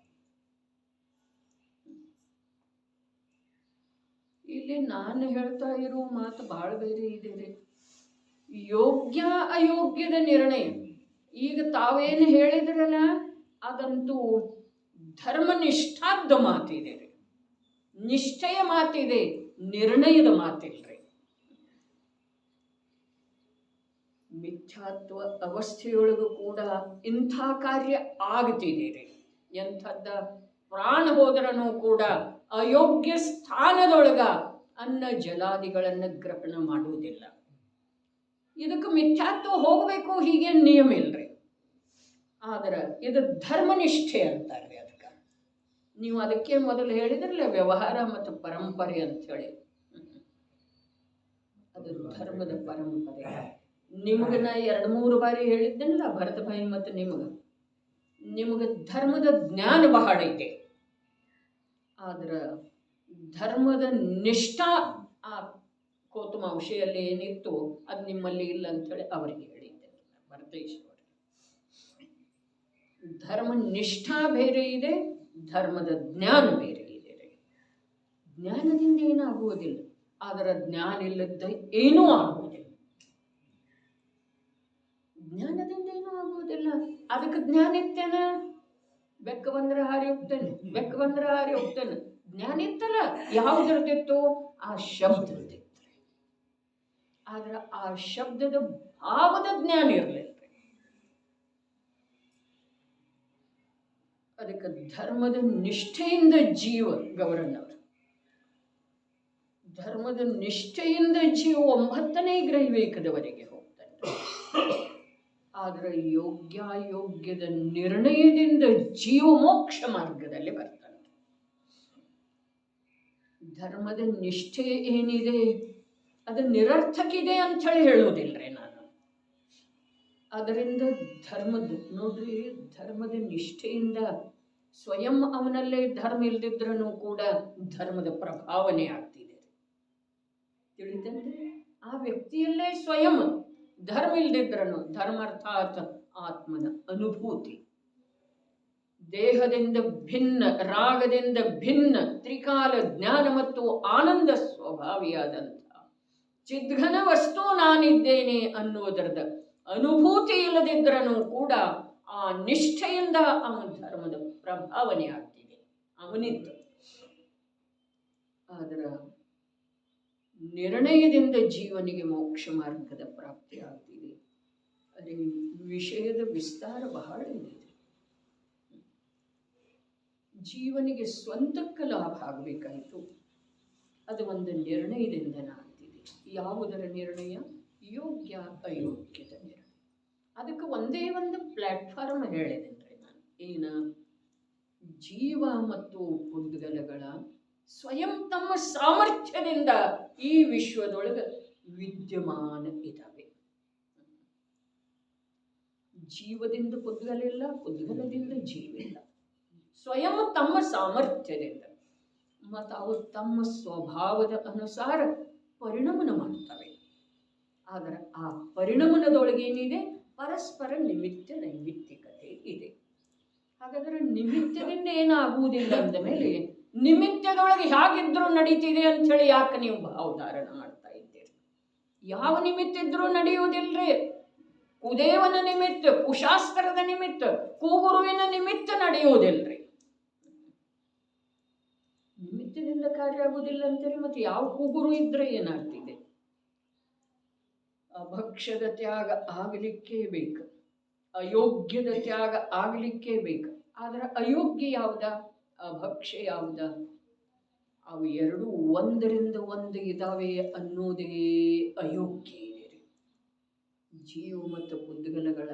ಇಲ್ಲಿ ನಾನು ಹೇಳ್ತಾ ಇರೋ ಮಾತು ಭಾಳ ಬೇರೆ ಇದೆ ರೀ. ಯೋಗ್ಯ ಅಯೋಗ್ಯದ ನಿರ್ಣಯ ಈಗ ತಾವೇನು ಹೇಳಿದ್ರಲ್ಲ, ಅದಂತೂ ಧರ್ಮನಿಷ್ಠಾದ ಮಾತಿದೆ ರೀ, ನಿಷ್ಠೆಯ ಮಾತಿದೆ, ನಿರ್ಣಯದ ಮಾತಿಲ್ರಿ. ಮಿಥ್ಯಾತ್ವ ಅವಸ್ಥೆಯೊಳಗೂ ಕೂಡ ಇಂಥ ಕಾರ್ಯ ಆಗ್ತಿದೆ ರೀ. ಎಂಥದ್ದ ಪ್ರಾಣ ಹೋದ್ರೂ ಕೂಡ ಅಯೋಗ್ಯ ಸ್ಥಾನದೊಳಗ ಅನ್ನ ಜಲಾದಿಗಳನ್ನು ಗ್ರಹಣ ಮಾಡುವುದಿಲ್ಲ. ಇದಕ್ಕೆ ಮಿಥ್ಯಾತ್ವ ಹೋಗಬೇಕು ಹೀಗೆ ನಿಯಮ ಇಲ್ರಿ. ಆದ್ರೆ ಇದು ಧರ್ಮನಿಷ್ಠೆ ಅಂತಾರ್ರಿ. ಅದಕ್ಕೆ ನೀವು ಅದಕ್ಕೆ ಮೊದಲು ಹೇಳಿದ್ರಲ್ಲ ವ್ಯವಹಾರ ಮತ್ತು ಪರಂಪರೆ ಅಂಥೇಳಿ, ಅದು ಧರ್ಮದ ಪರಂಪರೆ. ನಿಮಗೆ ನಾ 2-3 ಬಾರಿ ಹೇಳಿದ್ದೇನಲ್ಲ ಭರತ ಭಾಯಿ ಮತ್ತು ನಿಮಗೆ ಧರ್ಮದ ಜ್ಞಾನ ಬಹಳ ಇದೆ. ಆದ್ರೆ ಧರ್ಮದ ನಿಷ್ಠಾ ಆ ಕೋತುಮ ವಿಷಯಲ್ಲಿ ಏನಿತ್ತು ಅದು ನಿಮ್ಮಲ್ಲಿ ಇಲ್ಲ ಅಂಥೇಳಿ ಅವರಿಗೆ ಹೇಳಿದ್ದೆ ಭರತೇಶ್ವರ. ಧರ್ಮ ನಿಷ್ಠಾ ಬೇರೆ ಇದೆ, ಧರ್ಮದ ಜ್ಞಾನ ಬೇರೆ ಇದೆ. ಜ್ಞಾನದಿಂದ ಏನಾಗುವುದಿಲ್ಲ, ಆದರೆ ಜ್ಞಾನ ಇಲ್ಲದ ಏನೂ ಆಗುವುದಿಲ್ಲ. ಜ್ಞಾನದಿಂದ ಏನೂ ಆಗುವುದಿಲ್ಲ. ಅದಕ್ಕೆ ಜ್ಞಾನ ಇತ್ತೇನ, ಬೆಕ್ಕ ಬಂದ್ರೆ ಹಾರಿ ಹೋಗ್ತೇನೆ, ಬೆಕ್ಕ ಬಂದ್ರೆ ಹಾರಿ ಹೋಗ್ತೇನೆ. ಜ್ಞಾನ ಇತ್ತಲ್ಲ, ಯಾವುದ್ರದ್ದಿತ್ತು? ಆ ಶಬ್ದದ್ದಿತ್ತು. ಆದ್ರೆ ಆ ಶಬ್ದದ ಭಾವದ ಜ್ಞಾನ ಇರಲಿಲ್ಲ. ಅದಕ್ಕೆ ಧರ್ಮದ ನಿಷ್ಠೆಯಿಂದ ಜೀವ ಗೌರನ್ನವರು ಧರ್ಮದ ನಿಷ್ಠೆಯಿಂದ ಜೀವ 9ನೇ ಗ್ರಹಿವೇಕದವರೆಗೆ ಹೋಗ್ತಾನೆ. ಆದರೆ ಯೋಗ್ಯಾಯೋಗ್ಯದ ನಿರ್ಣಯದಿಂದ ಜೀವ ಮೋಕ್ಷ ಮಾರ್ಗದಲ್ಲಿ ಬರ್ತಾನೆ. ಧರ್ಮದ ನಿಷ್ಠೆ ಏನಿದೆ ಅದು ನಿರರ್ಥಕಿದೆ ಅಂಥೇಳಿ ಹೇಳುವುದಿಲ್ಲರಿ ನಾನು. ಅದರಿಂದ ನೋಡ್ರಿ, ಧರ್ಮದ ನಿಷ್ಠೆಯಿಂದ ಸ್ವಯಂ ಅವನಲ್ಲೇ ಧರ್ಮ ಇಲ್ದಿದ್ರೂ ಕೂಡ ಧರ್ಮದ ಪ್ರಭಾವನೆ ಆಗ್ತಿದೆ. ತಿಳಿತಂದ್ರೆ ಆ ವ್ಯಕ್ತಿಯಲ್ಲೇ ಸ್ವಯಂ ಧರ್ಮ ಇಲ್ದಿದ್ರೂ, ಧರ್ಮ ಅರ್ಥಾತ್ ಆತ್ಮನ ಅನುಭೂತಿ, ದೇಹದಿಂದ ಭಿನ್ನ, ರಾಗದಿಂದ ಭಿನ್ನ, ತ್ರಿಕಾಲ ಜ್ಞಾನ ಮತ್ತು ಆನಂದ ಸ್ವಭಾವಿಯಾದಂಥ ಚಿದ್ಘನ ವಸ್ತು ನಾನಿದ್ದೇನೆ ಅನ್ನುವುದರದ ಅನುಭೂತಿ ಇಲ್ಲದಿದ್ರೂ ಕೂಡ ಆ ನಿಷ್ಠೆಯಿಂದ ಅವನ ಧರ್ಮದ ಪ್ರಭಾವನೆ ಆಗ್ತಿದೆ ಅವನಿಂದ. ಆದರೆ ನಿರ್ಣಯದಿಂದ ಜೀವನಿಗೆ ಮೋಕ್ಷ ಮಾರ್ಗದ ಪ್ರಾಪ್ತಿ ಆಗ್ತಿದೆ. ಅದೇ ವಿಷಯದ ವಿಸ್ತಾರ ಬಹಳ ಇದೆ. ಜೀವನಿಗೆ ಸ್ವಂತಕ್ಕೆ ಲಾಭ ಆಗಬೇಕಾಯಿತು, ಅದು ಒಂದು ನಿರ್ಣಯದಿಂದ ಆಗ್ತಿದೆ. ಯಾವುದರ ನಿರ್ಣಯ? ಯೋಗ್ಯ ಅಯೋಗ್ಯದ ನಿರ್ಣಯ. ಅದಕ್ಕೆ ಒಂದೇ ಒಂದು ಪ್ಲಾಟ್ಫಾರ್ಮ್ ಹೇಳಿದ್ದೇನೆ ನಾನು. ಏನು? ಜೀವ ಮತ್ತು ಪುದ್ಗಲಗಳ ಸ್ವಯಂ ತಮ್ಮ ಸಾಮರ್ಥ್ಯದಿಂದ ಈ ವಿಶ್ವದೊಳಗೆ ವಿದ್ಯಮಾನ ಇದ್ದಾವೆ. ಜೀವದಿಂದ ಪುದ್ಗಲಿಲ್ಲ, ಪುದ್ಗಲದಿಂದ ಜೀವಿಲ್ಲ. ಸ್ವಯಂ ತಮ್ಮ ಸಾಮರ್ಥ್ಯದಿಂದ ಮತ್ತು ಅವು ತಮ್ಮ ಸ್ವಭಾವದ ಅನುಸಾರ ಪರಿಣಮನ ಮಾಡ್ತವೆ. ಆದರೆ ಆ ಪರಿಣಮನದೊಳಗೇನಿದೆ? ಪರಸ್ಪರ ನಿಮಿತ್ತ ನೈಮಿತ್ತಿಕತೆ ಇದೆ. ಹಾಗಾದರೆ ನಿಮಿತ್ತದಿಂದ ಏನಾಗುವುದಿಲ್ಲ ಅಂದ ಮೇಲೆ ನಿಮಿತ್ತದೊಳಗೆ ಹೇಗಿದ್ರೂ ನಡೀತಿದೆ ಅಂಥೇಳಿ ಯಾಕೆ ನೀವು ಭಾವಧಾರಣ ಮಾಡ್ತಾ ಇದ್ದೀರಿ? ಯಾವ ನಿಮಿತ್ತ ಇದ್ರೂ ನಡೆಯುವುದಿಲ್ಲರಿ. ಕುದೇವನ ನಿಮಿತ್ತ, ಕುಶಾಸ್ತ್ರದ ನಿಮಿತ್ತ, ಕೂಗುರುವಿನ ನಿಮಿತ್ತ ನಡೆಯುವುದಿಲ್ಲರಿ. ನಿಮಿತ್ತದಿಂದ ಕಾರ್ಯ ಆಗುವುದಿಲ್ಲ ಅಂತೇಳಿ ಮತ್ತೆ ಯಾವ ಕೂಗುರು ಇದ್ರೆ ಏನಾಗ್ತಿದೆ? ಅಭಕ್ಷ್ಯದ ತ್ಯಾಗ ಆಗಲಿಕ್ಕೇ ಬೇಕು, ಅಯೋಗ್ಯದ ತ್ಯಾಗ ಆಗಲಿಕ್ಕೇ ಬೇಕು. ಆದರೆ ಅಯೋಗ್ಯ ಯಾವುದ, ಅಭಕ್ಷ್ಯ ಯಾವುದ? ಅವು ಎರಡು ಒಂದರಿಂದ ಒಂದು ಇದ್ದಾವೆ ಅನ್ನೋದೇ ಅಯೋಗ್ಯ ಇದೆ. ಜೀವ ಮತ್ತು ಉದ್ಗಲಗಳ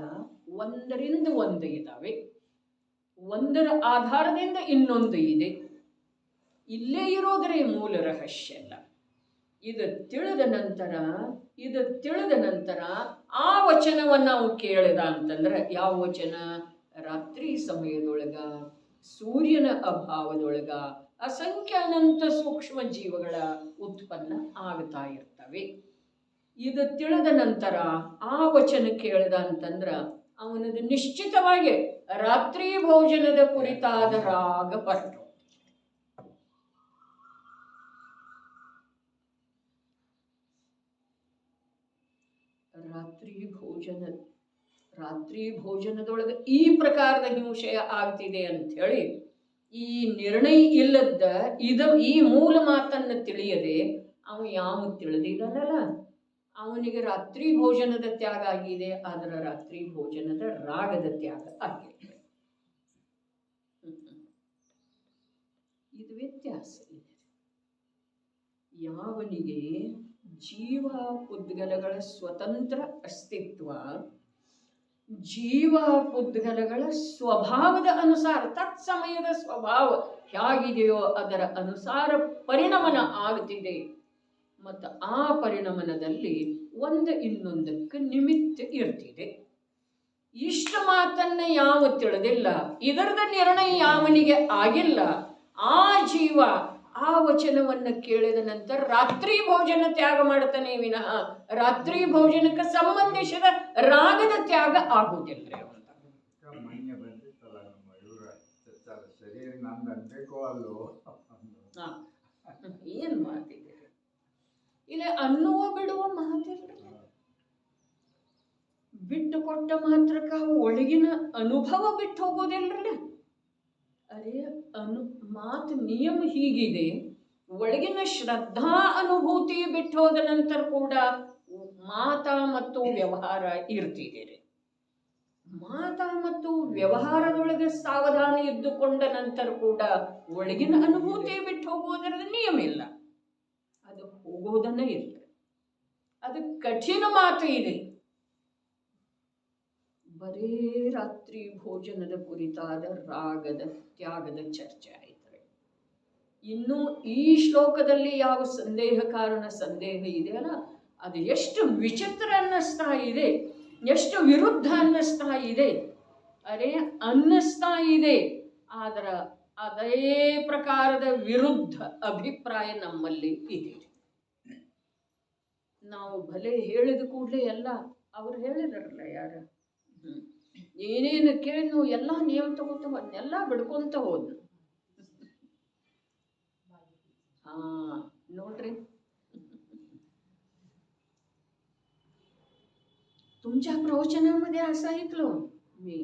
ಒಂದರಿಂದ ಒಂದು ಇದ್ದಾವೆ, ಒಂದರ ಆಧಾರದಿಂದ ಇನ್ನೊಂದು ಇದೆ. ಇಲ್ಲೇ ಇರೋದರೆ ಮೂಲ ರಹಸ್ಯ ಅಲ್ಲ. ಇದು ತಿಳಿದ ನಂತರ ಆ ವಚನವನ್ನು ನಾವು ಕೇಳಿದ ಅಂತಂದ್ರೆ, ಯಾವ ವಚನ? ರಾತ್ರಿ ಸಮಯದೊಳಗ ಸೂರ್ಯನ ಅಭಾವದೊಳಗ ಅಸಂಖ್ಯಾನಂತ ಸೂಕ್ಷ್ಮ ಜೀವಗಳ ಉತ್ಪನ್ನ ಆಗ್ತಾ ಇರ್ತವೆ. ಇದು ತಿಳಿದ ನಂತರ ಆ ವಚನ ಕೇಳಿದ ಅಂತಂದ್ರ ಅವನದು ನಿಶ್ಚಿತವಾಗಿ ರಾತ್ರಿ ಭೋಜನದ ಕುರಿತಾದ ರಾಗ ಹೊರಟು. ರಾತ್ರಿ ಭೋಜನದೊಳಗೆ ಈ ಪ್ರಕಾರದ ಹಿಂಸೆ ಆಗ್ತಿದೆ ಅಂತ ಹೇಳಿ ಈ ನಿರ್ಣಯ ಇಲ್ಲದ ಈ ಮೂಲ ಮಾತನ್ನು ತಿಳಿಯದೆ ಅವನು ಯಾವ ತಿಳಿದಿದ್ದಾನಲ್ಲ, ಅವನಿಗೆ ರಾತ್ರಿ ಭೋಜನದ ತ್ಯಾಗ ಆಗಿದೆ, ಆದರೆ ರಾತ್ರಿ ಭೋಜನದ ರಾಗದ ತ್ಯಾಗ ಆಗಿದೆ. ಇದು ವ್ಯತ್ಯಾಸ ಇದೆ. ಯಾವನಿಗೆ ಜೀವ ಉದ್ಗಲಗಳ ಸ್ವತಂತ್ರ ಅಸ್ತಿತ್ವ, ಜೀವ ಉದ್ಗಲಗಳ ಸ್ವಭಾವದ ಅನುಸಾರ ತತ್ಸಮಯದ ಸ್ವಭಾವ ಹೇಗಿದೆಯೋ ಅದರ ಅನುಸಾರ ಪರಿಣಮನ ಆಗುತ್ತಿದೆ, ಮತ್ತು ಆ ಪರಿಣಮನದಲ್ಲಿ ಒಂದು ಇನ್ನೊಂದಕ್ಕೆ ನಿಮಿತ್ತ ಇರ್ತಿದೆ. ಇಷ್ಟು ಮಾತನ್ನ ಯಾವ ತಿಳಿದಿಲ್ಲ, ಇದರದ ನಿರ್ಣಯ ಯಾವನಿಗೆ ಆಗಿಲ್ಲ, ಆ ಜೀವ ಆ ವಚನವನ್ನು ಕೇಳಿದ ನಂತರ ರಾತ್ರಿ ಭೋಜನ ತ್ಯಾಗ ಮಾಡ್ತಾನೆ ವಿನಃ ರಾತ್ರಿ ಭೋಜನಕ್ಕೆ ಸಂಬಂಧಿಸಿದ ರಾಗದ ತ್ಯಾಗ ಆಗುವುದಿಲ್ಲ. ಮೊನ್ನೆ ಬಂದಿತ್ತಲ್ಲ ನಮ್ಮ ಇವರ ಶರೀರ ನಂದು ಅನ್ಬೇಕೋ ಅಲ್ಲೋ, ಏನ್ ಮಾತಿದೆ ಇಲ್ಲ, ಅನ್ನುವ ಬಿಡುವ ಮಾತಿಲ್ಲ. ಬಿಟ್ಟು ಕೊಟ್ಟ ಮಾತ್ರಕ್ಕ ಒಳಗಿನ ಅನುಭವ ಬಿಟ್ಟು ಹೋಗೋದಿಲ್ರಲ್ಲ. ಅರೆ ಮಾತು ನಿಯಮ ಹೀಗಿದೆ, ಒಳಗಿನ ಶ್ರದ್ಧಾ ಅನುಭೂತಿ ಬಿಟ್ಟು ಹೋದ ನಂತರ ಕೂಡ ಮಾತ ಮತ್ತು ವ್ಯವಹಾರ ಇರ್ತಿದೆ. ಮಾತ ಮತ್ತು ವ್ಯವಹಾರದೊಳಗೆ ಸಾವಧಾನ ಇದ್ದುಕೊಂಡ ನಂತರ ಕೂಡ ಒಳಗಿನ ಅನುಭೂತಿ ಬಿಟ್ಟು ಹೋಗುವುದರ ನಿಯಮ ಇಲ್ಲ, ಅದು ಹೋಗೋದನ್ನ ಇಲ್ಲ. ಅದು ಕಠಿಣ ಮಾತು ಇದೆ. ಬರೇ ರಾತ್ರಿ ಭೋಜನದ ಕುರಿತಾದ ರಾಗದ ತ್ಯಾಗದ ಚರ್ಚೆ ಆಯ್ತವೆ. ಇನ್ನು ಈ ಶ್ಲೋಕದಲ್ಲಿ ಯಾವ ಸಂದೇಹ ಇದೆಯಲ್ಲ, ಅದು ಎಷ್ಟು ವಿಚಿತ್ರ ಅನ್ನಿಸ್ತಾ ಇದೆ, ಎಷ್ಟು ವಿರುದ್ಧ ಅನ್ನಿಸ್ತಾ ಇದೆ. ಅನ್ನಿಸ್ತಾ ಇದೆ, ಆದ್ರೆ ಅದೇ ಪ್ರಕಾರದ ವಿರುದ್ಧ ಅಭಿಪ್ರಾಯ ನಮ್ಮಲ್ಲಿ ಇದೆ. ನಾವು ಭಲೆ ಹೇಳಿದ ಕೂಡಲೇ ಎಲ್ಲ ಅವ್ರು ಹೇಳಿದಾರಲ್ಲ, ಯಾರ ಏನೇನು ಕೇಳಿ ಎಲ್ಲ ನಿಯಮ ತಗೋತ ಎಲ್ಲ ಬಿಡ್ಕೊಂತ ಹೋದ್. ನೋಡ್ರಿ, तुमच्या प्रवचनामध्ये असं ऐकलं मी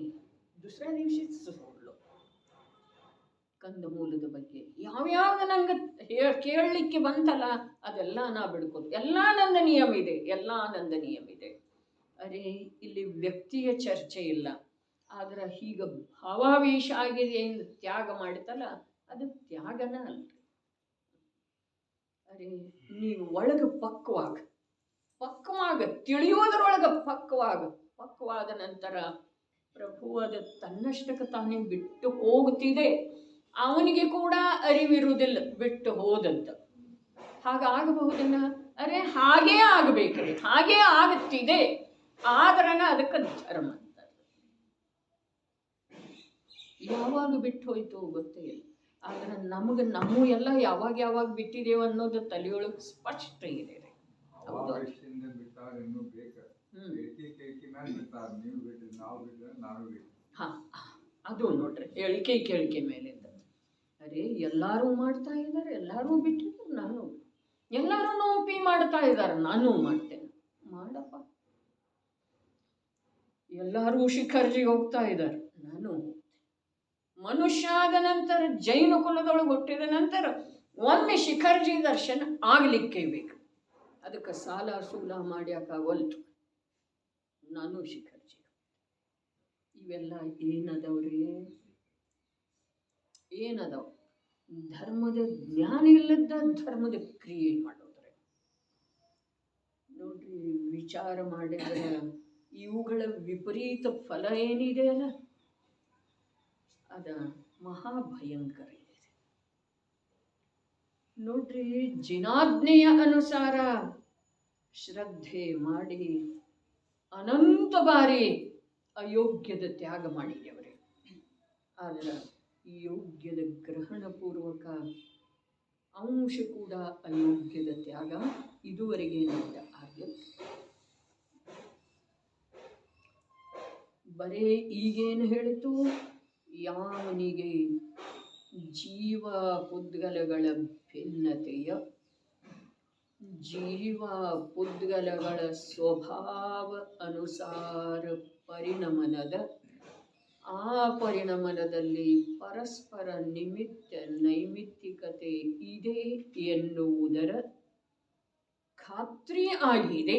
दुसऱ्या दिवशीच सोडलो. ಕಂದಮೂಲದ ಬಗ್ಗೆ ಯಾವ್ಯಾವ್ದು ನಂಗೆ ಕೇಳಲಿಕ್ಕೆ ಬಂತಲ್ಲ ಅದೆಲ್ಲ ನಾ ಬಿಡ್ಕೊಂಡು, ಎಲ್ಲ ನಂದ ನಿಯಮ ಇದೆ. ಅರೆ, ಇಲ್ಲಿ ವ್ಯಕ್ತಿಯ ಚರ್ಚೆ ಇಲ್ಲ, ಆದ್ರೆ ಹೀಗ ಭಾವಾವೇಶ ಆಗಿದೆ ಎಂದು ತ್ಯಾಗ ಮಾಡಿತಲ್ಲ, ಅದು ತ್ಯಾಗನ ಅಲ್ರಿ. ಅರೆ, ನೀವು ಒಳಗೆ ಪಕ್ವಾಗ ತಿಳಿಯೋದ್ರೊಳಗೆ ಪಕ್ವಾದ ನಂತರ ಪ್ರಭು ಅದು ತನ್ನಷ್ಟಕ್ಕೆ ತಾನೇ ಬಿಟ್ಟು ಹೋಗುತ್ತಿದೆ, ಅವನಿಗೆ ಕೂಡ ಅರಿವಿರುವುದಿಲ್ಲ ಬಿಟ್ಟು ಹೋದಂತ. ಹಾಗಾಗಬಹುದನ್ನ? ಅರೆ, ಹಾಗೇ ಆಗಬೇಕ್ರಿ, ಹಾಗೇ ಆಗುತ್ತಿದೆ, ಆದ್ರನ ಅದಕ್ಕೆ ಧರ್ಮ ಅಂತಾರೆ. ಯಾವಾಗ ಬಿಟ್ಟು ಹೋಯ್ತು ಗೊತ್ತೇ ಇಲ್ಲ, ಆದ್ರೆ ನಮ್ಮ ಎಲ್ಲ ಯಾವಾಗ ಬಿಟ್ಟಿದ್ದೇವೆ ಅನ್ನೋದು ತಲೆಯೊಳಗೆ ಸ್ಪಷ್ಟ ಇದೆ. ಅದು ನೋಡ್ರಿ, ಹೇಳಿಕೆ ಮೇಲೆ. ಅರೆ, ಎಲ್ಲಾರು ಮಾಡ್ತಾ ಇದ್ದಾರೆ, ಎಲ್ಲಾರು ಬಿಟ್ಟಿದ್ದಾರೆ, ನಾನು ಎಲ್ಲಾರು ನೋಪಿ ಮಾಡ್ತಾ ಇದ್ದಾರೆ, ನಾನು ಮಾಡ್ತೇನೆ. ಮಾಡಪ್ಪ. ಎಲ್ಲರೂ ಶಿಖರ್ಜಿಗೆ ಹೋಗ್ತಾ ಇದ್ದಾರೆ, ನಾನು ಮನುಷ್ಯ ಆದ ನಂತರ ಜೈನ ಕುಲದೊಳಗೆ ಹುಟ್ಟಿದ ನಂತರ ಒಮ್ಮೆ ಶಿಖರ್ಜಿ ದರ್ಶನ ಆಗ್ಲಿಕ್ಕೆ ಬೇಕು, ಅದಕ್ಕೆ ಸಾಲ ಸೂಲ ಮಾಡ್ಯಾಕಾಗಲ್ತು. ನಾನು ಶಿಖರ್ಜಿ. ಇವೆಲ್ಲ ಏನದವ? ಧರ್ಮದ ಜ್ಞಾನ ಇಲ್ಲದ ಧರ್ಮದ ಕ್ರಿಯೆ ಮಾಡೋದ್ರೆ. ನೋಡ್ರಿ, ವಿಚಾರ ಮಾಡಿದ್ರೆ ಇವುಗಳ ವಿಪರೀತ ಫಲ ಏನಿದೆ ಅಲ್ಲ ಅದ ಮಹಾಭಯಂಕರ ಇದೆ. ನೋಡ್ರಿ, ಜಿನಾಜ್ಞೆಯ ಅನುಸಾರ ಶ್ರದ್ಧೆ ಮಾಡಿ ಅನಂತ ಬಾರಿ ಅಯೋಗ್ಯದ ತ್ಯಾಗ ಮಾಡಿದೆವರೇ. ಆದ್ರೆ ಯೋಗ್ಯದ ಗ್ರಹಣಪೂರ್ವಕ ಅಂಶ ಕೂಡ ಅಯೋಗ್ಯದ ತ್ಯಾಗ ಇದುವರೆಗೆ ನಮ್ದು ಆಗಿಲ್ಲ. ಬರೇ ಈಗೇನು ಹೇಳಿತು, ಯಾವನಿಗೆ ಜೀವ ಪುದ್ಗಲಗಳ ಭಿನ್ನತೆಯ, ಜೀವ ಪುದ್ಗಲಗಳ ಸ್ವಭಾವ ಅನುಸಾರ ಪರಿಣಮನದ, ಆ ಪರಿಣಮನದಲ್ಲಿ ಪರಸ್ಪರ ನಿಮಿತ್ತ ನೈಮಿತ್ತಿಕತೆ ಇದೆ ಎನ್ನುವುದರ ಖಾತ್ರಿ ಆಗಿದೆ.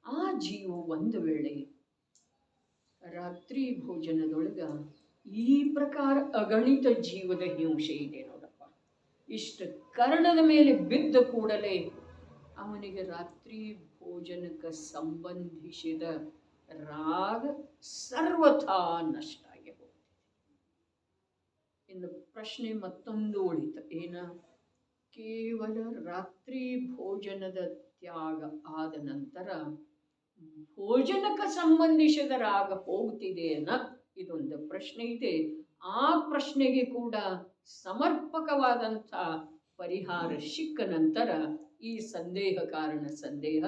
ಆ ಜೀವ ಒಂದು ವೇಳೆ ರಾತ್ರಿ ಭೋಜನದೊಳಗ ಈ ಪ್ರಕಾರ ಅಗಣಿತ ಜೀವದ ಹಿಂಸೆ ಇದೆ ನೋಡಪ್ಪ. ಇಷ್ಟು ಕರ್ಣದ ಮೇಲೆ ಬಿದ್ದ ಕೂಡಲೇ ಅವನಿಗೆ ರಾತ್ರಿ ಭೋಜನಕ್ಕೆ ಸಂಬಂಧಿಸಿದ ರಾಗ ಸರ್ವಥಾ ನಷ್ಟ ಆಗಿ ಹೋಗ್ತದೆ. ಇನ್ನು ಪ್ರಶ್ನೆ ಮತ್ತೊಂದು ಉಳಿತ, ಏನ? ಕೇವಲ ರಾತ್ರಿ ಭೋಜನದ ತ್ಯಾಗ ಆದ ನಂತರ ಭೋಜನಕ್ಕೆ ಸಂಬಂಧಿಸಿದ ರಾಗ ಹೋಗ್ತಿದೆಯನ್ನ, ಇದೊಂದು ಪ್ರಶ್ನೆ ಇದೆ. ಆ ಪ್ರಶ್ನೆಗೆ ಕೂಡ ಸಮರ್ಪಕವಾದಂಥ ಪರಿಹಾರ ಸಿಕ್ಕ ನಂತರ ಈ ಸಂದೇಹ ಕಾರಣ ಸಂದೇಹ